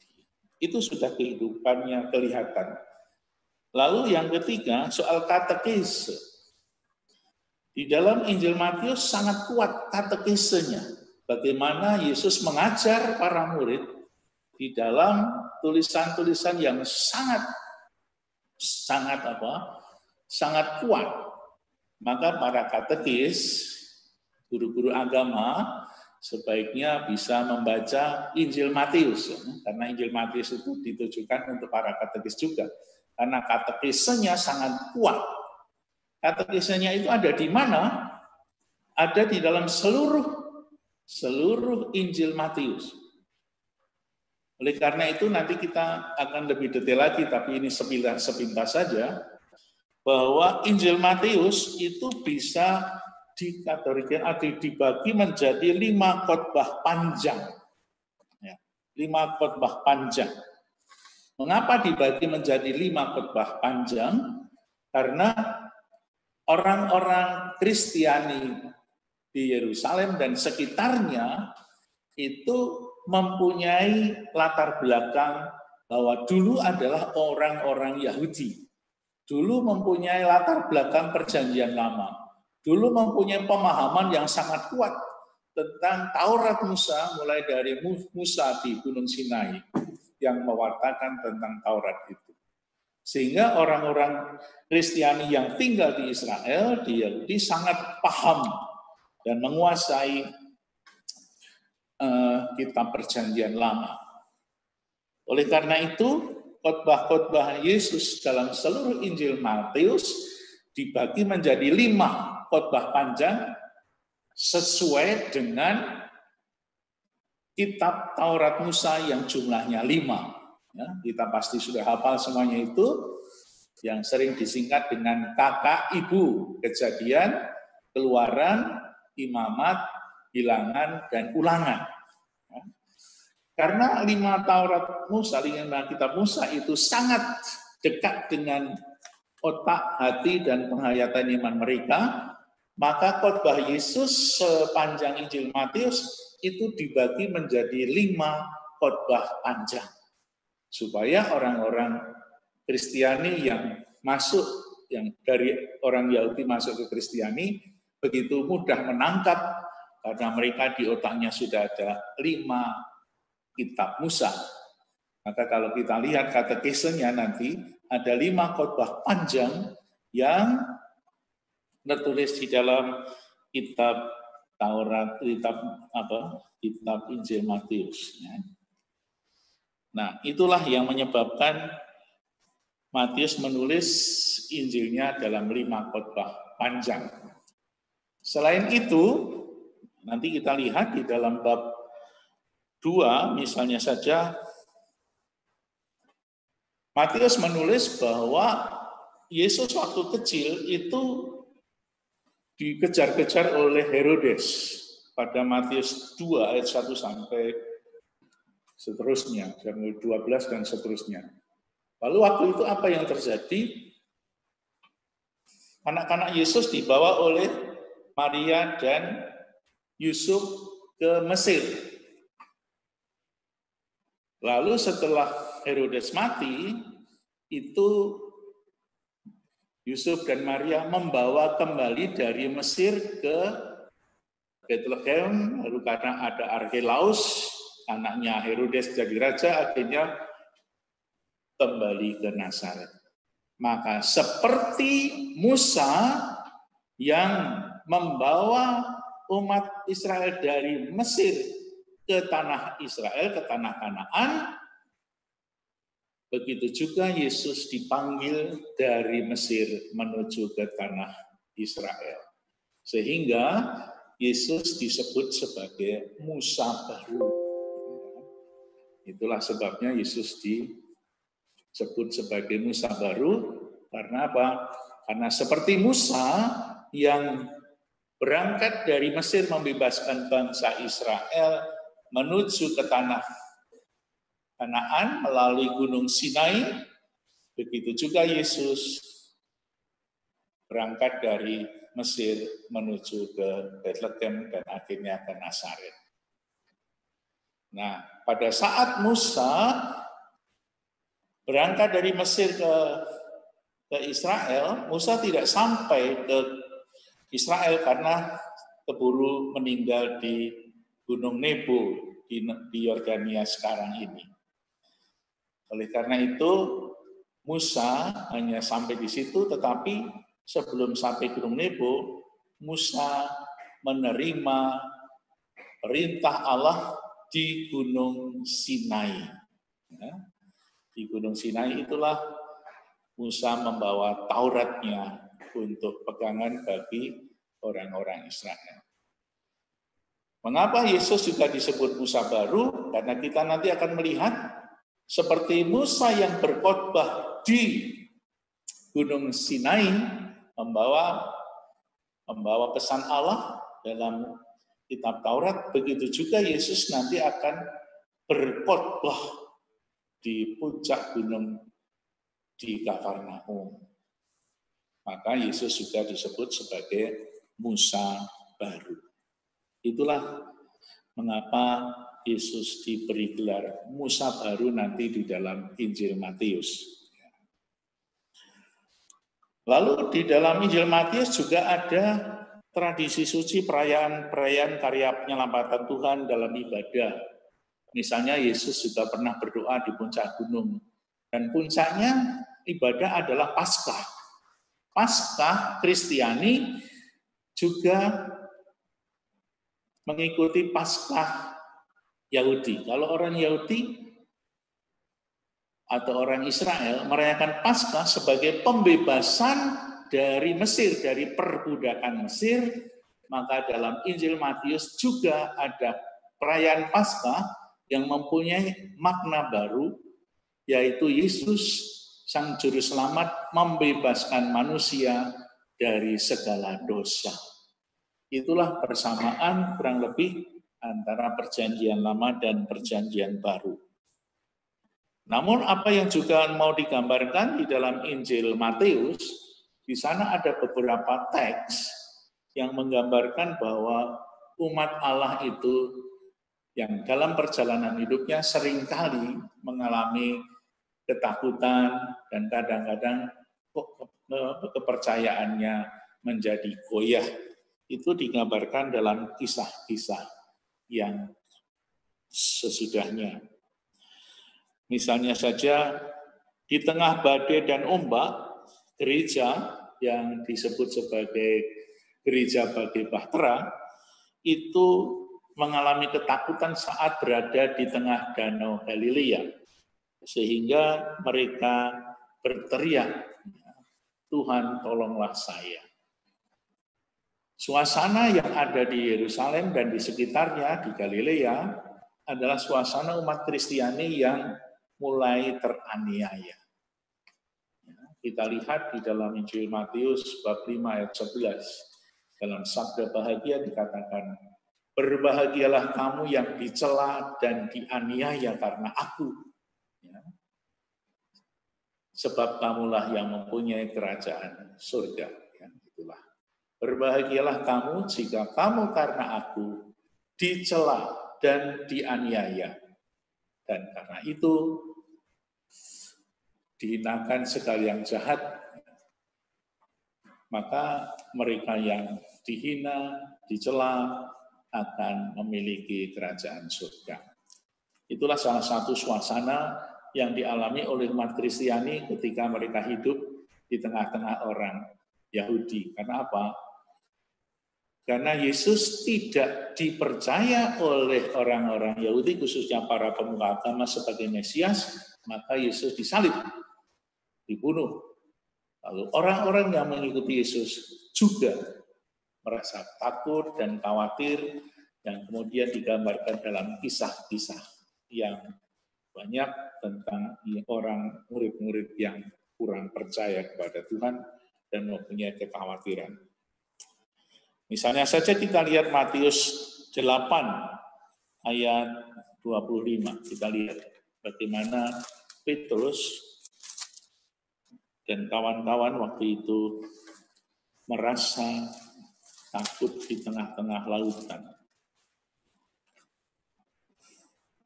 Itu sudah kehidupannya kelihatan. Lalu yang ketiga, soal katekese. Di dalam Injil Matius sangat kuat katekesenya. Bagaimana Yesus mengajar para murid di dalam tulisan-tulisan yang sangat kuat. Maka para katekis, guru-guru agama, sebaiknya bisa membaca Injil Matius. Karena Injil Matius itu ditujukan untuk para katekis juga. Karena katekisenya sangat kuat. Katekisenya itu ada di mana? Ada di dalam seluruh Injil Matius. Oleh karena itu nanti kita akan lebih detail lagi, tapi ini sepintas saja, bahwa Injil Matius itu bisa dikategorikan atau dibagi menjadi 5 khotbah panjang. 5 khotbah panjang. Mengapa dibagi menjadi 5 khotbah panjang? Karena orang-orang Kristiani di Yerusalem dan sekitarnya itu mempunyai latar belakang bahwa dulu adalah orang-orang Yahudi. Dulu mempunyai latar belakang Perjanjian Lama. Dulu mempunyai pemahaman yang sangat kuat tentang Taurat Musa, mulai dari Musa di Gunung Sinai yang mewartakan tentang Taurat itu. Sehingga orang-orang Kristiani yang tinggal di Israel, di Yahudi, sangat paham dan menguasai kitab Perjanjian Lama. Oleh karena itu, khotbah-khotbah Yesus dalam seluruh Injil Matius dibagi menjadi 5 khotbah panjang sesuai dengan kitab Taurat Musa yang jumlahnya 5. Ya, kita pasti sudah hafal semuanya itu, yang sering disingkat dengan kakak ibu, Kejadian, Keluaran, Imamat, Bilangan, dan Ulangan. Karena 5 Taurat Musa, 5 kitab Musa itu sangat dekat dengan otak, hati, dan penghayatan iman mereka, maka khotbah Yesus sepanjang Injil Matius itu dibagi menjadi 5 khotbah panjang. Supaya orang-orang Kristiani yang masuk, yang dari orang Yahudi masuk ke Kristiani, begitu mudah menangkap, karena mereka di otaknya sudah ada 5 kitab Musa. Maka kalau kita lihat katekisenya nanti, ada 5 khotbah panjang yang tertulis di dalam kitab Taurat, kitab Injil Matius. Nah, itulah yang menyebabkan Matius menulis Injilnya dalam 5 khotbah panjang. Selain itu, nanti kita lihat di dalam bab 2, misalnya saja, Matius menulis bahwa Yesus waktu kecil itu dikejar-kejar oleh Herodes pada Matius 2 ayat 1 sampai seterusnya, 12 dan seterusnya. Lalu waktu itu apa yang terjadi? Anak-anak Yesus dibawa oleh Maria dan Yusuf ke Mesir. Lalu setelah Herodes mati, itu Yusuf dan Maria membawa kembali dari Mesir ke Bethlehem, lalu karena ada Archelaus, anaknya Herodes jadi raja, akhirnya kembali ke Nazaret. Maka seperti Musa yang membawa umat Israel dari Mesir ke tanah Israel, ke tanah Kanaan, begitu juga Yesus dipanggil dari Mesir menuju ke tanah Israel. Sehingga Yesus disebut sebagai Musa baru. Itulah sebabnya Yesus disebut sebagai Musa baru. Karena apa? Karena seperti Musa yang berangkat dari Mesir membebaskan bangsa Israel menuju ke tanah Kanaan melalui Gunung Sinai, begitu juga Yesus berangkat dari Mesir menuju ke Bethlehem dan akhirnya ke Nazaret. Nah, pada saat Musa berangkat dari Mesir ke Israel, Musa tidak sampai ke Israel karena keburu meninggal di Gunung Nebo di Yordania sekarang ini. Oleh karena itu, Musa hanya sampai di situ, tetapi sebelum sampai Gunung Nebo, Musa menerima perintah Allah di Gunung Sinai. Ya, di Gunung Sinai itulah Musa membawa Tauratnya untuk pegangan bagi orang-orang Israel. Mengapa Yesus juga disebut Musa baru? Karena kita nanti akan melihat seperti Musa yang berkhotbah di Gunung Sinai membawa pesan Allah dalam kitab Taurat, begitu juga Yesus nanti akan berkhotbah di puncak gunung di Kafarnaum. Maka Yesus juga disebut sebagai Musa baru. Itulah mengapa Yesus diberi gelar Musa baru nanti di dalam Injil Matius. Lalu di dalam Injil Matius juga ada tradisi suci perayaan karya penyelamatan Tuhan dalam ibadah. Misalnya Yesus juga pernah berdoa di puncak gunung. Dan puncaknya ibadah adalah Paskah. Paskah Kristiani juga mengikuti Paskah Yahudi. Kalau orang Yahudi atau orang Israel merayakan Paskah sebagai pembebasan dari Mesir, dari perbudakan Mesir, maka dalam Injil Matius juga ada perayaan Paskah yang mempunyai makna baru, yaitu Yesus Sang Juru Selamat membebaskan manusia dari segala dosa. Itulah persamaan kurang lebih antara perjanjian lama dan perjanjian baru. Namun apa yang juga mau digambarkan di dalam Injil Matius, di sana ada beberapa teks yang menggambarkan bahwa umat Allah itu yang dalam perjalanan hidupnya seringkali mengalami ketakutan dan kadang-kadang kepercayaannya menjadi goyah. Itu digambarkan dalam kisah-kisah yang sesudahnya. Misalnya saja di tengah badai dan ombak, gereja yang disebut sebagai gereja Bage Bahtera itu mengalami ketakutan saat berada di tengah Danau Galilea. Sehingga mereka berteriak, Tuhan tolonglah saya. Suasana yang ada di Yerusalem dan di sekitarnya, di Galilea, adalah suasana umat Kristiani yang mulai teraniaya. Kita lihat di dalam Injil Matius bab 5 ayat 11. Dalam sabda bahagia dikatakan, berbahagialah kamu yang dicela dan dianiaya karena aku. Sebab kamulah yang mempunyai kerajaan surga. Itulah. Berbahagialah kamu jika kamu karena aku dicela dan dianiaya. Dan karena itu dihinakan segala yang jahat, maka mereka yang dihina, dicela akan memiliki kerajaan surga. Itulah salah satu suasana yang dialami oleh umat Kristiani ketika mereka hidup di tengah-tengah orang Yahudi. Karena apa? Karena Yesus tidak dipercaya oleh orang-orang Yahudi, khususnya para pemuka agama sebagai Mesias, maka Yesus disalib, dibunuh. Lalu orang-orang yang mengikuti Yesus juga merasa takut dan khawatir, yang kemudian digambarkan dalam kisah-kisah yang banyak tentang orang murid-murid yang kurang percaya kepada Tuhan dan mempunyai kekhawatiran. Misalnya saja kita lihat Matius 8 ayat 25. Kita lihat bagaimana Petrus dan kawan-kawan waktu itu merasa takut di tengah-tengah lautan.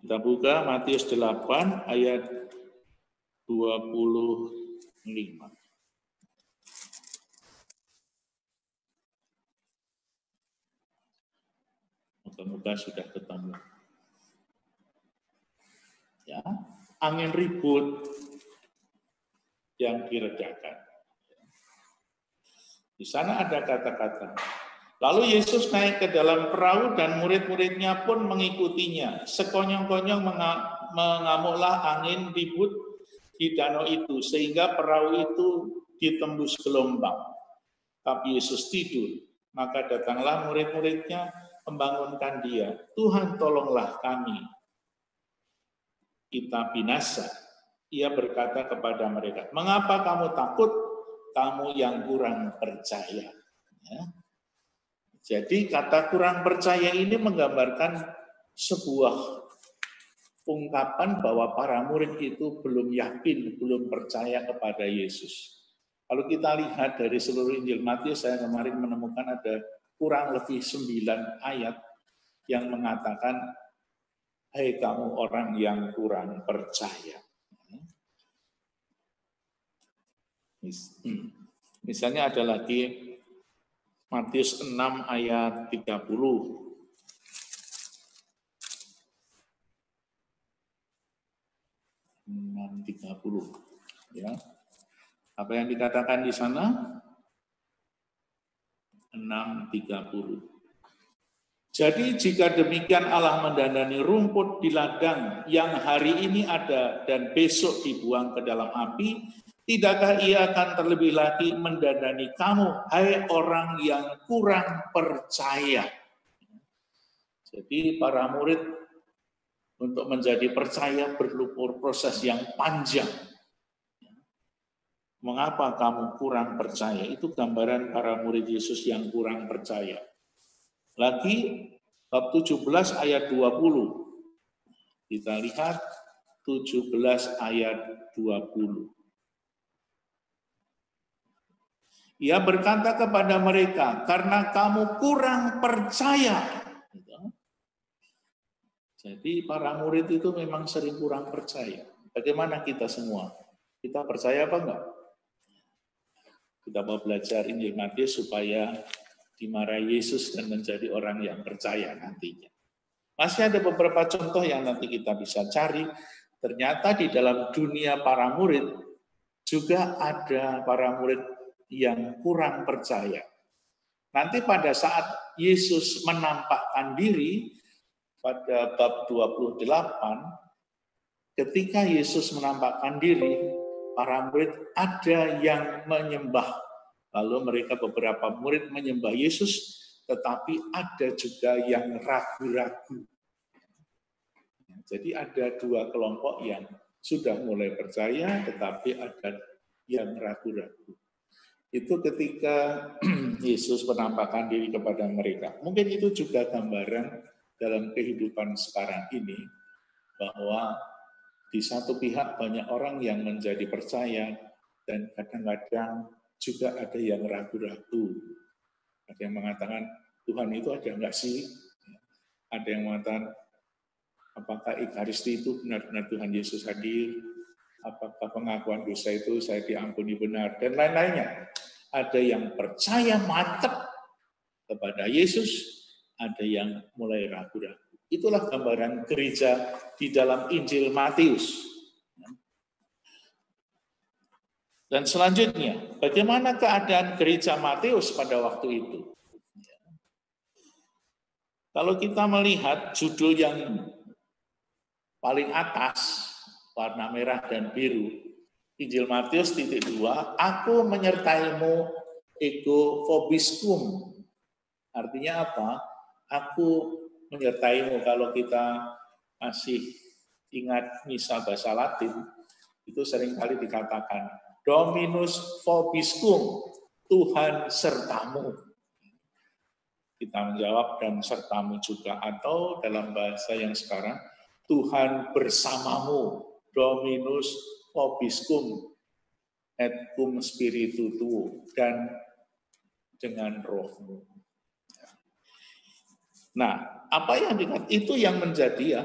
Kita buka Matius 8 ayat 25. Moga-moga sudah ketemu. Ya, angin ribut yang diredakan. Di sana ada kata-kata. Lalu Yesus naik ke dalam perahu dan murid-muridnya pun mengikutinya. Sekonyong-konyong mengamuklah angin ribut di danau itu, sehingga perahu itu ditembus gelombang. Tapi Yesus tidur. Maka datanglah murid-muridnya membangunkan dia. Tuhan, tolonglah kami. Kita binasa. Ia berkata kepada mereka, mengapa kamu takut? Kamu yang kurang percaya. Ya. Jadi kata kurang percaya ini menggambarkan sebuah ungkapan bahwa para murid itu belum yakin, belum percaya kepada Yesus. Kalau kita lihat dari seluruh Injil Matius, saya kemarin menemukan ada kurang lebih 9 ayat yang mengatakan, hai kamu orang yang kurang percaya. Misalnya ada lagi Matius 6 ayat 30. 6:30. Ya. Apa yang dikatakan di sana? 6:30. Jadi jika demikian Allah mendandani rumput di ladang yang hari ini ada dan besok dibuang ke dalam api, tidakkah ia akan terlebih lagi mendandani kamu, hai orang yang kurang percaya? Jadi para murid untuk menjadi percaya perlu proses yang panjang. Mengapa kamu kurang percaya? Itu gambaran para murid Yesus yang kurang percaya. Lagi bab 17 ayat 20. Kita lihat 17 ayat 20. Ia berkata kepada mereka, karena kamu kurang percaya. Jadi para murid itu memang sering kurang percaya. Bagaimana kita semua? Kita percaya apa enggak? Kita mau belajar Injil Matius supaya dimarahi Yesus dan menjadi orang yang percaya nantinya. Masih ada beberapa contoh yang nanti kita bisa cari. Ternyata di dalam dunia para murid juga ada para murid yang kurang percaya. Nanti pada saat Yesus menampakkan diri pada bab 28, ketika Yesus menampakkan diri, para murid ada yang menyembah. Lalu mereka beberapa murid menyembah Yesus, tetapi ada juga yang ragu-ragu. Jadi ada dua kelompok yang sudah mulai percaya, tetapi ada yang ragu-ragu. Itu ketika Yesus menampakkan diri kepada mereka. Mungkin itu juga gambaran dalam kehidupan sekarang ini, bahwa di satu pihak banyak orang yang menjadi percaya, dan kadang-kadang juga ada yang ragu-ragu. Ada yang mengatakan, Tuhan itu ada enggak sih? Ada yang mengatakan, apakah Ekaristi itu benar-benar Tuhan Yesus hadir? Apakah pengakuan dosa itu saya diampuni benar? Dan lain-lainnya. Ada yang percaya mantap kepada Yesus, ada yang mulai ragu-ragu. Itulah gambaran gereja di dalam Injil Matius. Dan selanjutnya, bagaimana keadaan gereja Matius pada waktu itu? Kalau kita melihat judul yang paling atas, warna merah dan biru. Injil Matius titik 2, aku menyertaimu ego vobiscum. Artinya apa? Aku menyertaimu. Kalau kita masih ingat misa bahasa Latin, itu seringkali dikatakan Dominus vobiscum, Tuhan sertamu. Kita menjawab dan sertamu juga, atau dalam bahasa yang sekarang Tuhan bersamamu, Dominus vobiscum et cum spiritu tuo, dan dengan rohmu. Nah, apa yang dikatakan itu yang menjadi ya,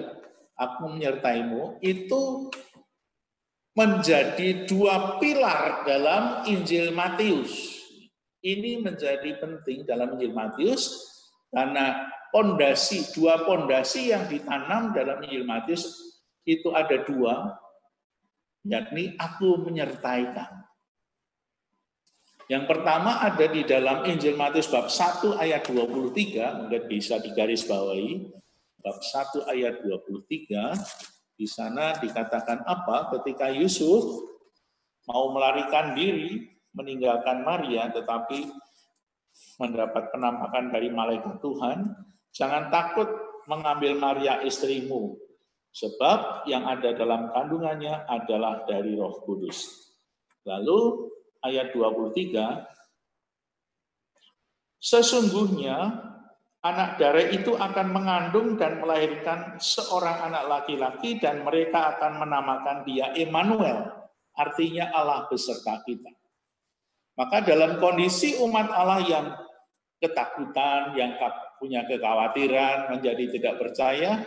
aku menyertaimu, itu menjadi dua pilar dalam Injil Matius. Ini menjadi penting dalam Injil Matius karena dua pondasi yang ditanam dalam Injil Matius itu ada dua, yakni aku menyertai kamu. Yang pertama ada di dalam Injil Matius bab 1 ayat 23, mungkin bisa digarisbawahi, bab 1 ayat 23, di sana dikatakan apa? Ketika Yusuf mau melarikan diri, meninggalkan Maria, tetapi mendapat penampakan dari malaikat Tuhan, jangan takut mengambil Maria istrimu, sebab yang ada dalam kandungannya adalah dari Roh Kudus. Lalu ayat 23, sesungguhnya anak darah itu akan mengandung dan melahirkan seorang anak laki-laki dan mereka akan menamakan dia Immanuel, artinya Allah beserta kita. Maka dalam kondisi umat Allah yang ketakutan, yang punya kekhawatiran, menjadi tidak percaya,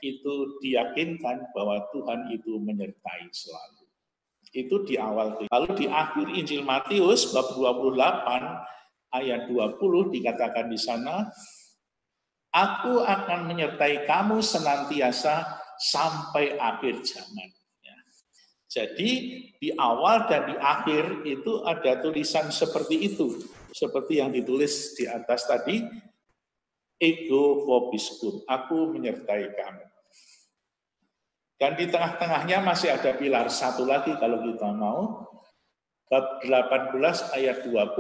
itu diyakinkan bahwa Tuhan itu menyertai selalu. Itu di awal. Lalu di akhir Injil Matius bab 28 ayat 20 dikatakan di sana, aku akan menyertai kamu senantiasa sampai akhir zaman. Ya. Jadi di awal dan di akhir itu ada tulisan seperti itu. Seperti yang ditulis di atas tadi, ego vobiscum, aku menyertai kamu. Dan di tengah-tengahnya masih ada pilar satu lagi kalau kita mau. Bab 18 ayat 20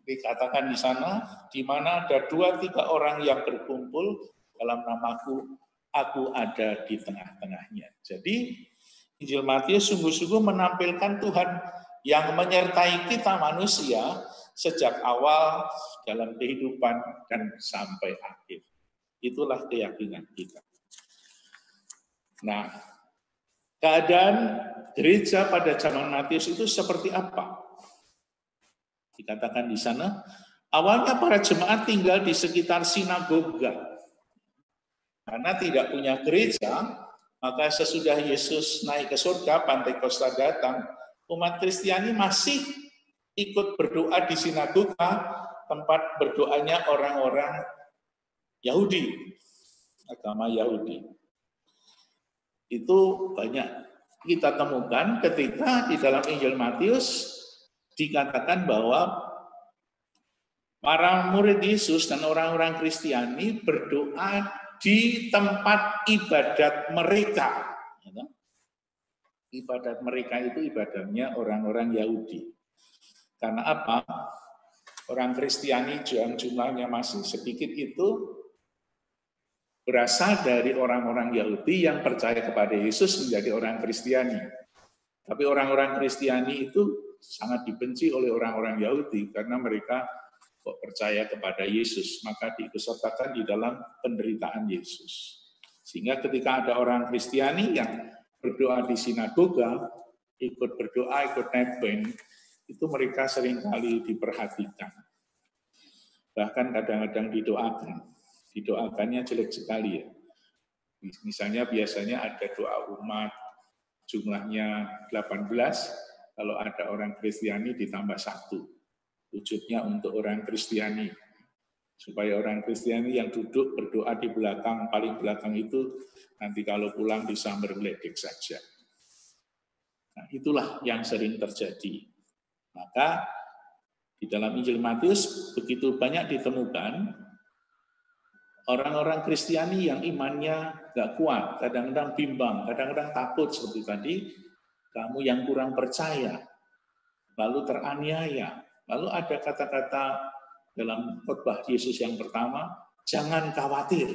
dikatakan di sana, di mana ada 2-3 orang yang berkumpul dalam namaku, aku ada di tengah-tengahnya. Jadi Injil Matius sungguh-sungguh menampilkan Tuhan yang menyertai kita manusia sejak awal dalam kehidupan dan sampai akhir. Itulah keyakinan kita. Nah, keadaan gereja pada zaman Matius itu seperti apa? Dikatakan di sana, awalnya para jemaat tinggal di sekitar sinagoga. Karena tidak punya gereja, maka sesudah Yesus naik ke surga, Pentakosta datang, umat Kristiani masih ikut berdoa di sinagoga, tempat berdoanya orang-orang Yahudi, agama Yahudi. Itu banyak kita temukan ketika di dalam Injil Matius dikatakan bahwa para murid Yesus dan orang-orang Kristiani berdoa di tempat ibadat mereka. Ibadat mereka itu ibadahnya orang-orang Yahudi. Karena apa? Orang Kristiani yang jumlahnya masih sedikit itu berasal dari orang-orang Yahudi yang percaya kepada Yesus menjadi orang Kristiani. Tapi orang-orang Kristiani itu sangat dibenci oleh orang-orang Yahudi karena mereka kok percaya kepada Yesus, maka diikutsertakan di dalam penderitaan Yesus. Sehingga ketika ada orang Kristiani yang berdoa di sinagoga, ikut berdoa, ikut nebeng, itu mereka seringkali diperhatikan. Bahkan kadang-kadang didoakannya jelek sekali ya. Misalnya biasanya ada doa umat, jumlahnya 18, kalau ada orang Kristiani ditambah 1. Wujudnya untuk orang Kristiani. Supaya orang Kristiani yang duduk berdoa di belakang, paling belakang itu, nanti kalau pulang bisa bergeledek saja. Nah, itulah yang sering terjadi. Maka di dalam Injil Matius begitu banyak ditemukan orang-orang Kristiani yang imannya nggak kuat, kadang-kadang bimbang, kadang-kadang takut seperti tadi, kamu yang kurang percaya, lalu teraniaya. Lalu ada kata-kata dalam khotbah Yesus yang pertama, jangan khawatir.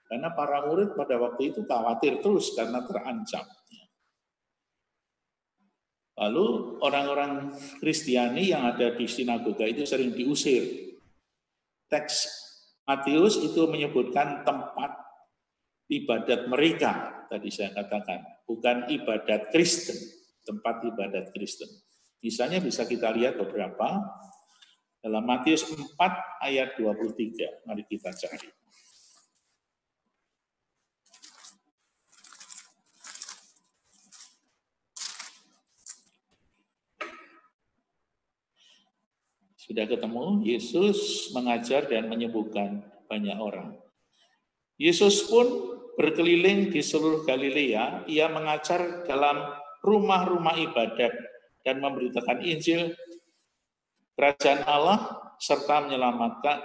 Karena para murid pada waktu itu khawatir terus karena terancam. Lalu orang-orang Kristiani yang ada di sinagoga itu sering diusir. Teks Matius itu menyebutkan tempat ibadat mereka, tadi saya katakan, bukan ibadat Kristen, tempat ibadat Kristen. Misalnya bisa kita lihat beberapa, dalam Matius 4 ayat 23, mari kita cari. Sudah ketemu, Yesus mengajar dan menyembuhkan banyak orang. Yesus pun berkeliling di seluruh Galilea, ia mengajar dalam rumah-rumah ibadat dan memberitakan Injil Kerajaan Allah serta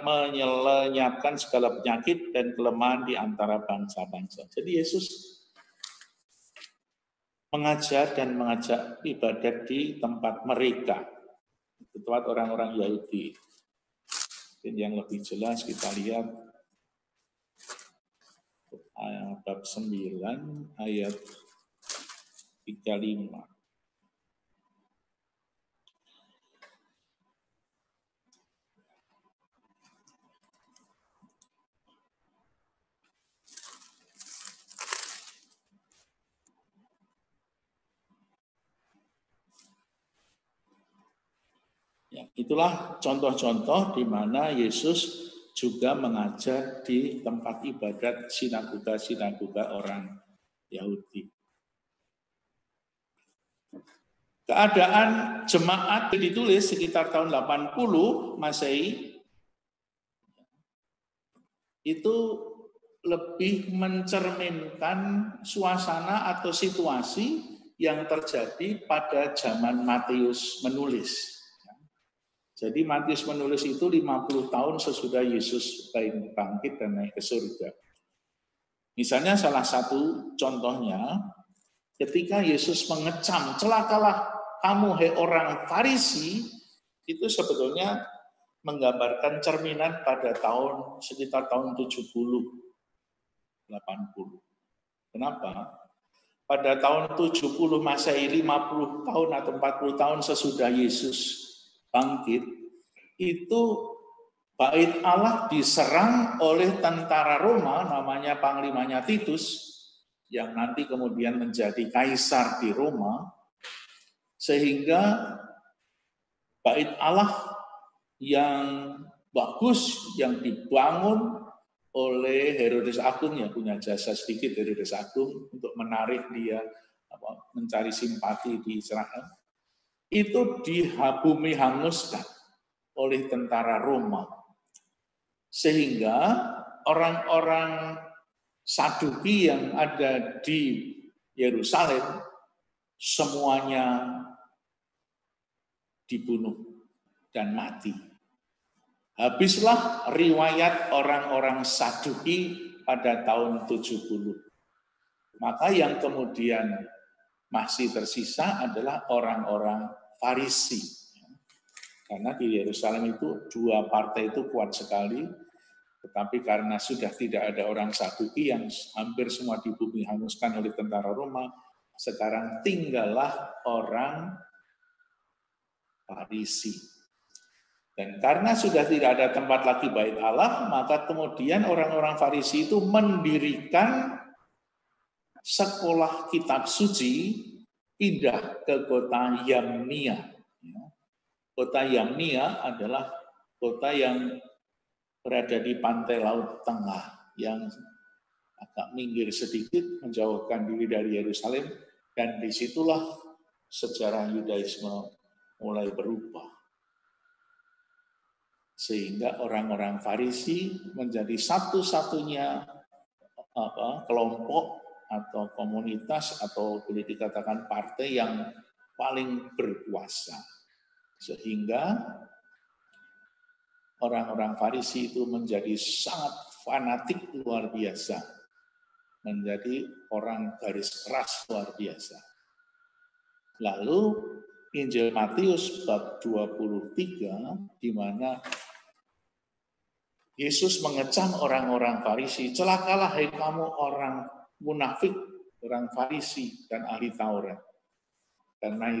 melenyapkan segala penyakit dan kelemahan di antara bangsa-bangsa. Jadi Yesus mengajar dan mengajak ibadat di tempat mereka, tempat orang-orang Yahudi. Dan yang lebih jelas kita lihat bab 9 ayat 35. Ya, itulah contoh-contoh di mana Yesus juga mengajar di tempat ibadat sinagoga-sinagoga orang Yahudi. Keadaan jemaat ditulis sekitar tahun 80 Masehi, itu lebih mencerminkan suasana atau situasi yang terjadi pada zaman Matius menulis. Jadi Matius menulis itu 50 tahun sesudah Yesus bangkit dan naik ke surga. Misalnya salah satu contohnya, ketika Yesus mengecam, celakalah kamu hai orang Farisi, itu sebetulnya menggambarkan cerminan pada sekitar tahun 70, 80. Kenapa? Pada tahun 70 Masehi, 50 tahun atau 40 tahun sesudah Yesus bangkit, itu Bait Allah diserang oleh tentara Roma, namanya panglimanya Titus, yang nanti kemudian menjadi kaisar di Roma, sehingga Bait Allah yang bagus, yang dibangun oleh Herodes Agung, yang punya jasa sedikit Herodes Agung untuk menarik dia mencari simpati di Israel, itu bumi hanguskan oleh tentara Roma. Sehingga orang-orang Saduki yang ada di Yerusalem semuanya dibunuh dan mati. Habislah riwayat orang-orang Saduki pada tahun 70. Maka yang kemudian masih tersisa adalah orang-orang Farisi. Karena di Yerusalem itu dua partai itu kuat sekali, tetapi karena sudah tidak ada orang Saduki yang hampir semua di bumi hanguskan oleh tentara Roma, sekarang tinggallah orang Farisi. Dan karena sudah tidak ada tempat lagi Bait Allah, maka kemudian orang-orang Farisi itu mendirikan sekolah kitab suci, pindah ke kota Yamnia. Kota Yamnia adalah kota yang berada di pantai Laut Tengah, yang agak minggir sedikit, menjauhkan diri dari Yerusalem, dan disitulah sejarah Yudaisme mulai berubah. Sehingga orang-orang Farisi menjadi satu-satunya kelompok atau komunitas atau boleh dikatakan partai yang paling berkuasa. Sehingga orang-orang Farisi itu menjadi sangat fanatik luar biasa, menjadi orang garis keras luar biasa. Lalu Injil Matius bab 23, di mana Yesus mengecam orang-orang Farisi, celakalah hai kamu orang munafik, orang Farisi dan ahli Taurat. Karena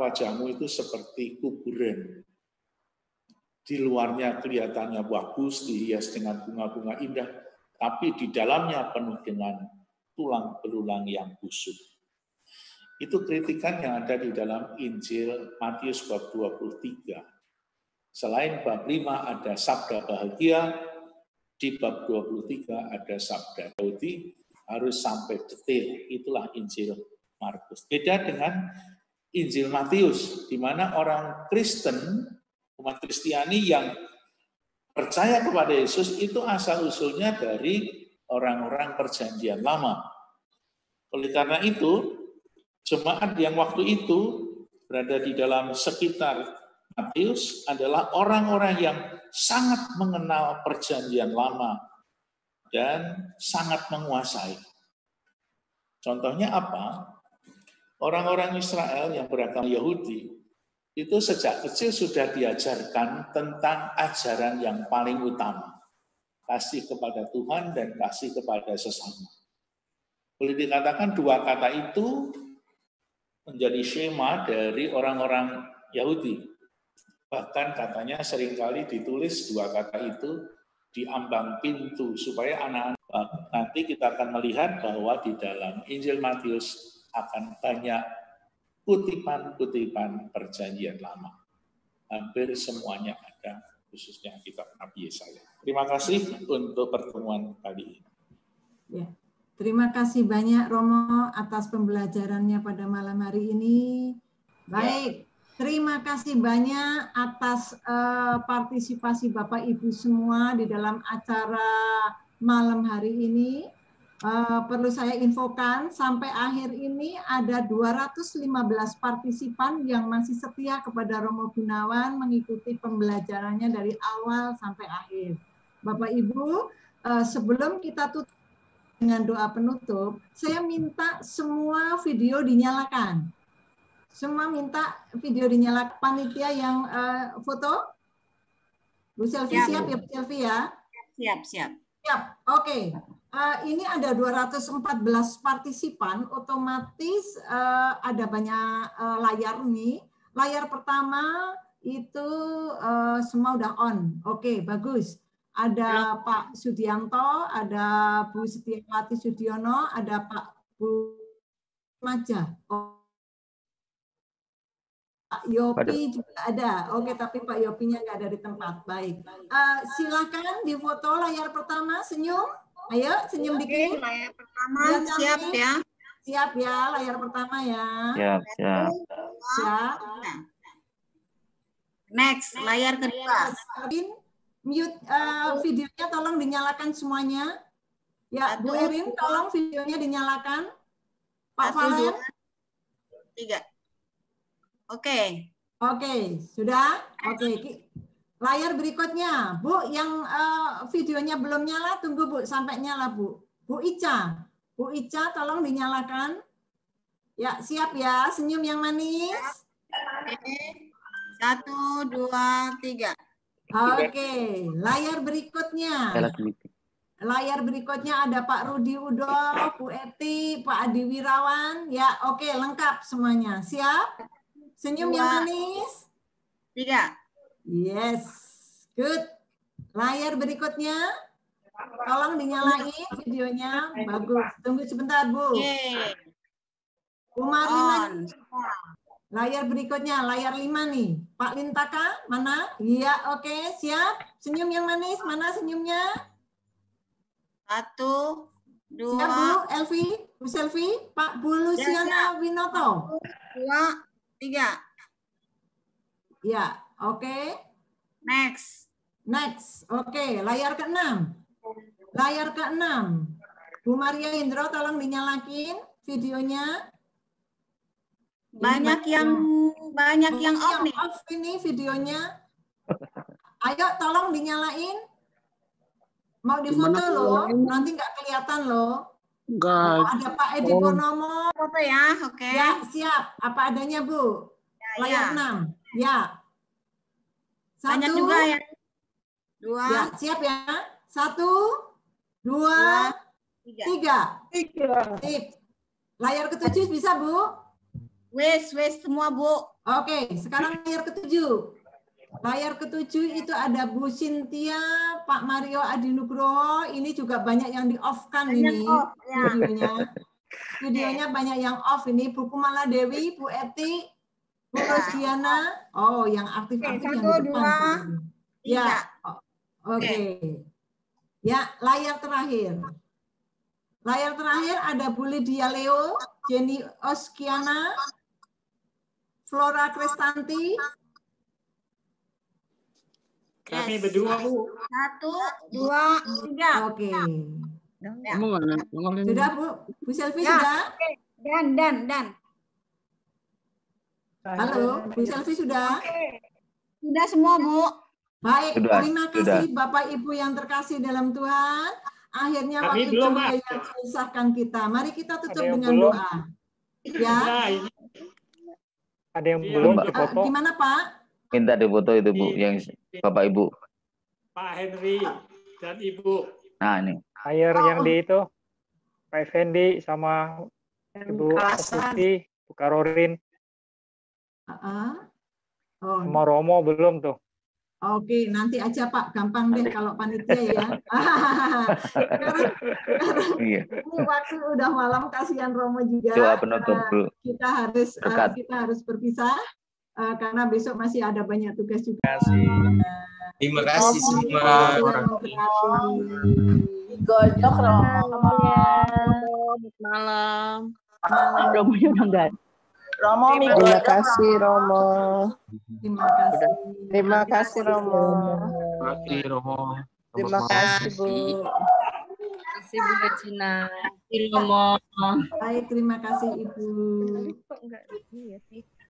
wajahmu itu seperti kuburan. Di luarnya kelihatannya bagus, dihias dengan bunga-bunga indah, tapi di dalamnya penuh dengan tulang belulang yang busuk. Itu kritikan yang ada di dalam Injil Matius bab 23. Selain bab 5 ada sabda bahagia, di bab 23 ada sabda Daudi, harus sampai detail. Itulah Injil Markus. Beda dengan Injil Matius, di mana orang Kristen, umat Kristiani yang percaya kepada Yesus itu asal-usulnya dari orang-orang Perjanjian Lama. Oleh karena itu, jemaat yang waktu itu berada di dalam sekitar Matius adalah orang-orang yang sangat mengenal Perjanjian Lama dan sangat menguasai. Contohnya apa? Orang-orang Israel yang beragama Yahudi itu sejak kecil sudah diajarkan tentang ajaran yang paling utama. Kasih kepada Tuhan dan kasih kepada sesama. Boleh dikatakan dua kata itu menjadi skema dari orang-orang Yahudi. Bahkan katanya seringkali ditulis dua kata itu di ambang pintu supaya anak-anak, nanti kita akan melihat bahwa di dalam Injil Matius akan banyak kutipan-kutipan Perjanjian Lama. Hampir semuanya ada, khususnya kitab Nabi Yesaya. Terima kasih untuk pertemuan kali ini. Ya. Terima kasih banyak Romo atas pembelajarannya pada malam hari ini. Baik, terima kasih banyak atas partisipasi Bapak Ibu semua di dalam acara malam hari ini. Perlu saya infokan, sampai akhir ini ada 215 partisipan yang masih setia kepada Romo Gunawan mengikuti pembelajarannya dari awal sampai akhir. Bapak Ibu, sebelum kita tutup dengan doa penutup, saya minta semua video dinyalakan. Semua minta video dinyalakan. Panitia yang foto, Bu Selvi siap ya, Bu Selvi ya? Siap, siap. Siap, oke. Ini ada 214 partisipan, otomatis ada banyak layar nih. Layar pertama itu semua udah on. Oke, bagus. Ada Pak Sudianto, ada Bu Setiawati Sudiono, ada Pak Bu Maja. Pak Yopi juga ada. Oke, tapi Pak Yopinya nggak ada di tempat. Baik. Silakan difoto layar pertama, senyum. Ayo, senyum dikit. Layar pertama siap ya. Siap ya, layar pertama ya. Siap, siap. Siap. Next, layar kedua. Mute videonya tolong dinyalakan semuanya. Ya, Bu Erin, tolong videonya dinyalakan. Pak Valen. 3. Oke. Oke, sudah? Oke. Layar berikutnya, Bu, yang videonya belum nyala, tunggu Bu sampai nyala, Bu. Bu Ica. Bu Ica, tolong dinyalakan. Ya, siap ya. Senyum yang manis. Oke. 1, 2, 3. Oke, layar berikutnya. Layar berikutnya ada Pak Rudi Udo, Bu Eti, Pak Adi Wirawan. Ya, oke, lengkap semuanya. Siap? Senyum yang manis. 3. Yes, good. Layar berikutnya, tolong dinyalain videonya. Bagus. Tunggu sebentar, Bu. Bu Marlina. Layar berikutnya, layar 5 nih. Pak Lintaka, mana? Iya, oke, siap. Senyum yang manis, mana senyumnya? 1, 2. Siap, Bu Elvi, Bu Selvi, Pak Bu Luciana Winoto. 2, 3. Ya, oke. Next. Next, oke. Layar ke-6. Layar ke-6. Bu Maria Indro, tolong dinyalakin videonya. Banyak yang off nih. Off ini videonya. Ayo, tolong dinyalain. Mau difoto loh, nanti nggak kelihatan loh. Enggak. Ada Pak Edi Purnomo. Foto ya, oke. Ya, siap. Apa adanya, Bu? Layar 6. Ya. Banyak 1, juga ya. 2, ya, siap ya. 1, 2, 3. Sip. Layar ke-7 bisa, Bu? Wes semua, Bu. Oke, sekarang layar ke-7. Layar ke-7 itu ada Bu Cynthia, Pak Mario Adinugroho. Ini juga banyak yang di-off-kan ini Off, ya. videonya. Videonya banyak yang off ini. Bu Kumala Dewi, Bu Eti, Bu Rosdiana. Oh, yang aktif-aktif yang di 1, depan. 2, 3. Ya, oke. Ya, layar terakhir. Layar terakhir ada Bu Lydia Leo, Jenny Oskiana, Flora Krestanti. Kami berdua, Bu. 1, 2, 3. Oke. Kamu mana? Sudah, Bu? Bu Selvi Ya. sudah? Dan. Halo, Bu Selvi sudah? Sudah semua, Bu. Baik, Sudah, terima kasih Bapak Ibu yang terkasih dalam Tuhan. Akhirnya Kami waktu belum, ceria Mas. yang menyusahkan kita. Mari kita tutup yang dengan belum? doa. Ya, Nah, ini Ada yang Iya, belum Mbak. dipoto? gimana Pak? Minta difoto itu Bu, yang Bapak Ibu. Pak Henry dan Ibu. Nah ini. Layar yang di itu Pak Effendi sama Ibu Putih, Bu Karorin, Oh, sama Romo belum tuh. oke, nanti aja Pak, gampang deh kalau panitia ya. Sekarang Iya. ini waktu udah malam, kasihan Romo juga. Doa penutup dulu. Kita harus berpisah karena besok masih ada banyak tugas juga. Terima kasih semua orang. Gojok Romo. Malam. Romonya udah enggak ada. Romo, terima kasih Romo. Terima kasih. Terima kasih Romo. Terima kasih, Romo. Terima kasih Bu. Terima kasih, Bu Regina. Terima kasih, Romo. Baik, terima kasih Ibu.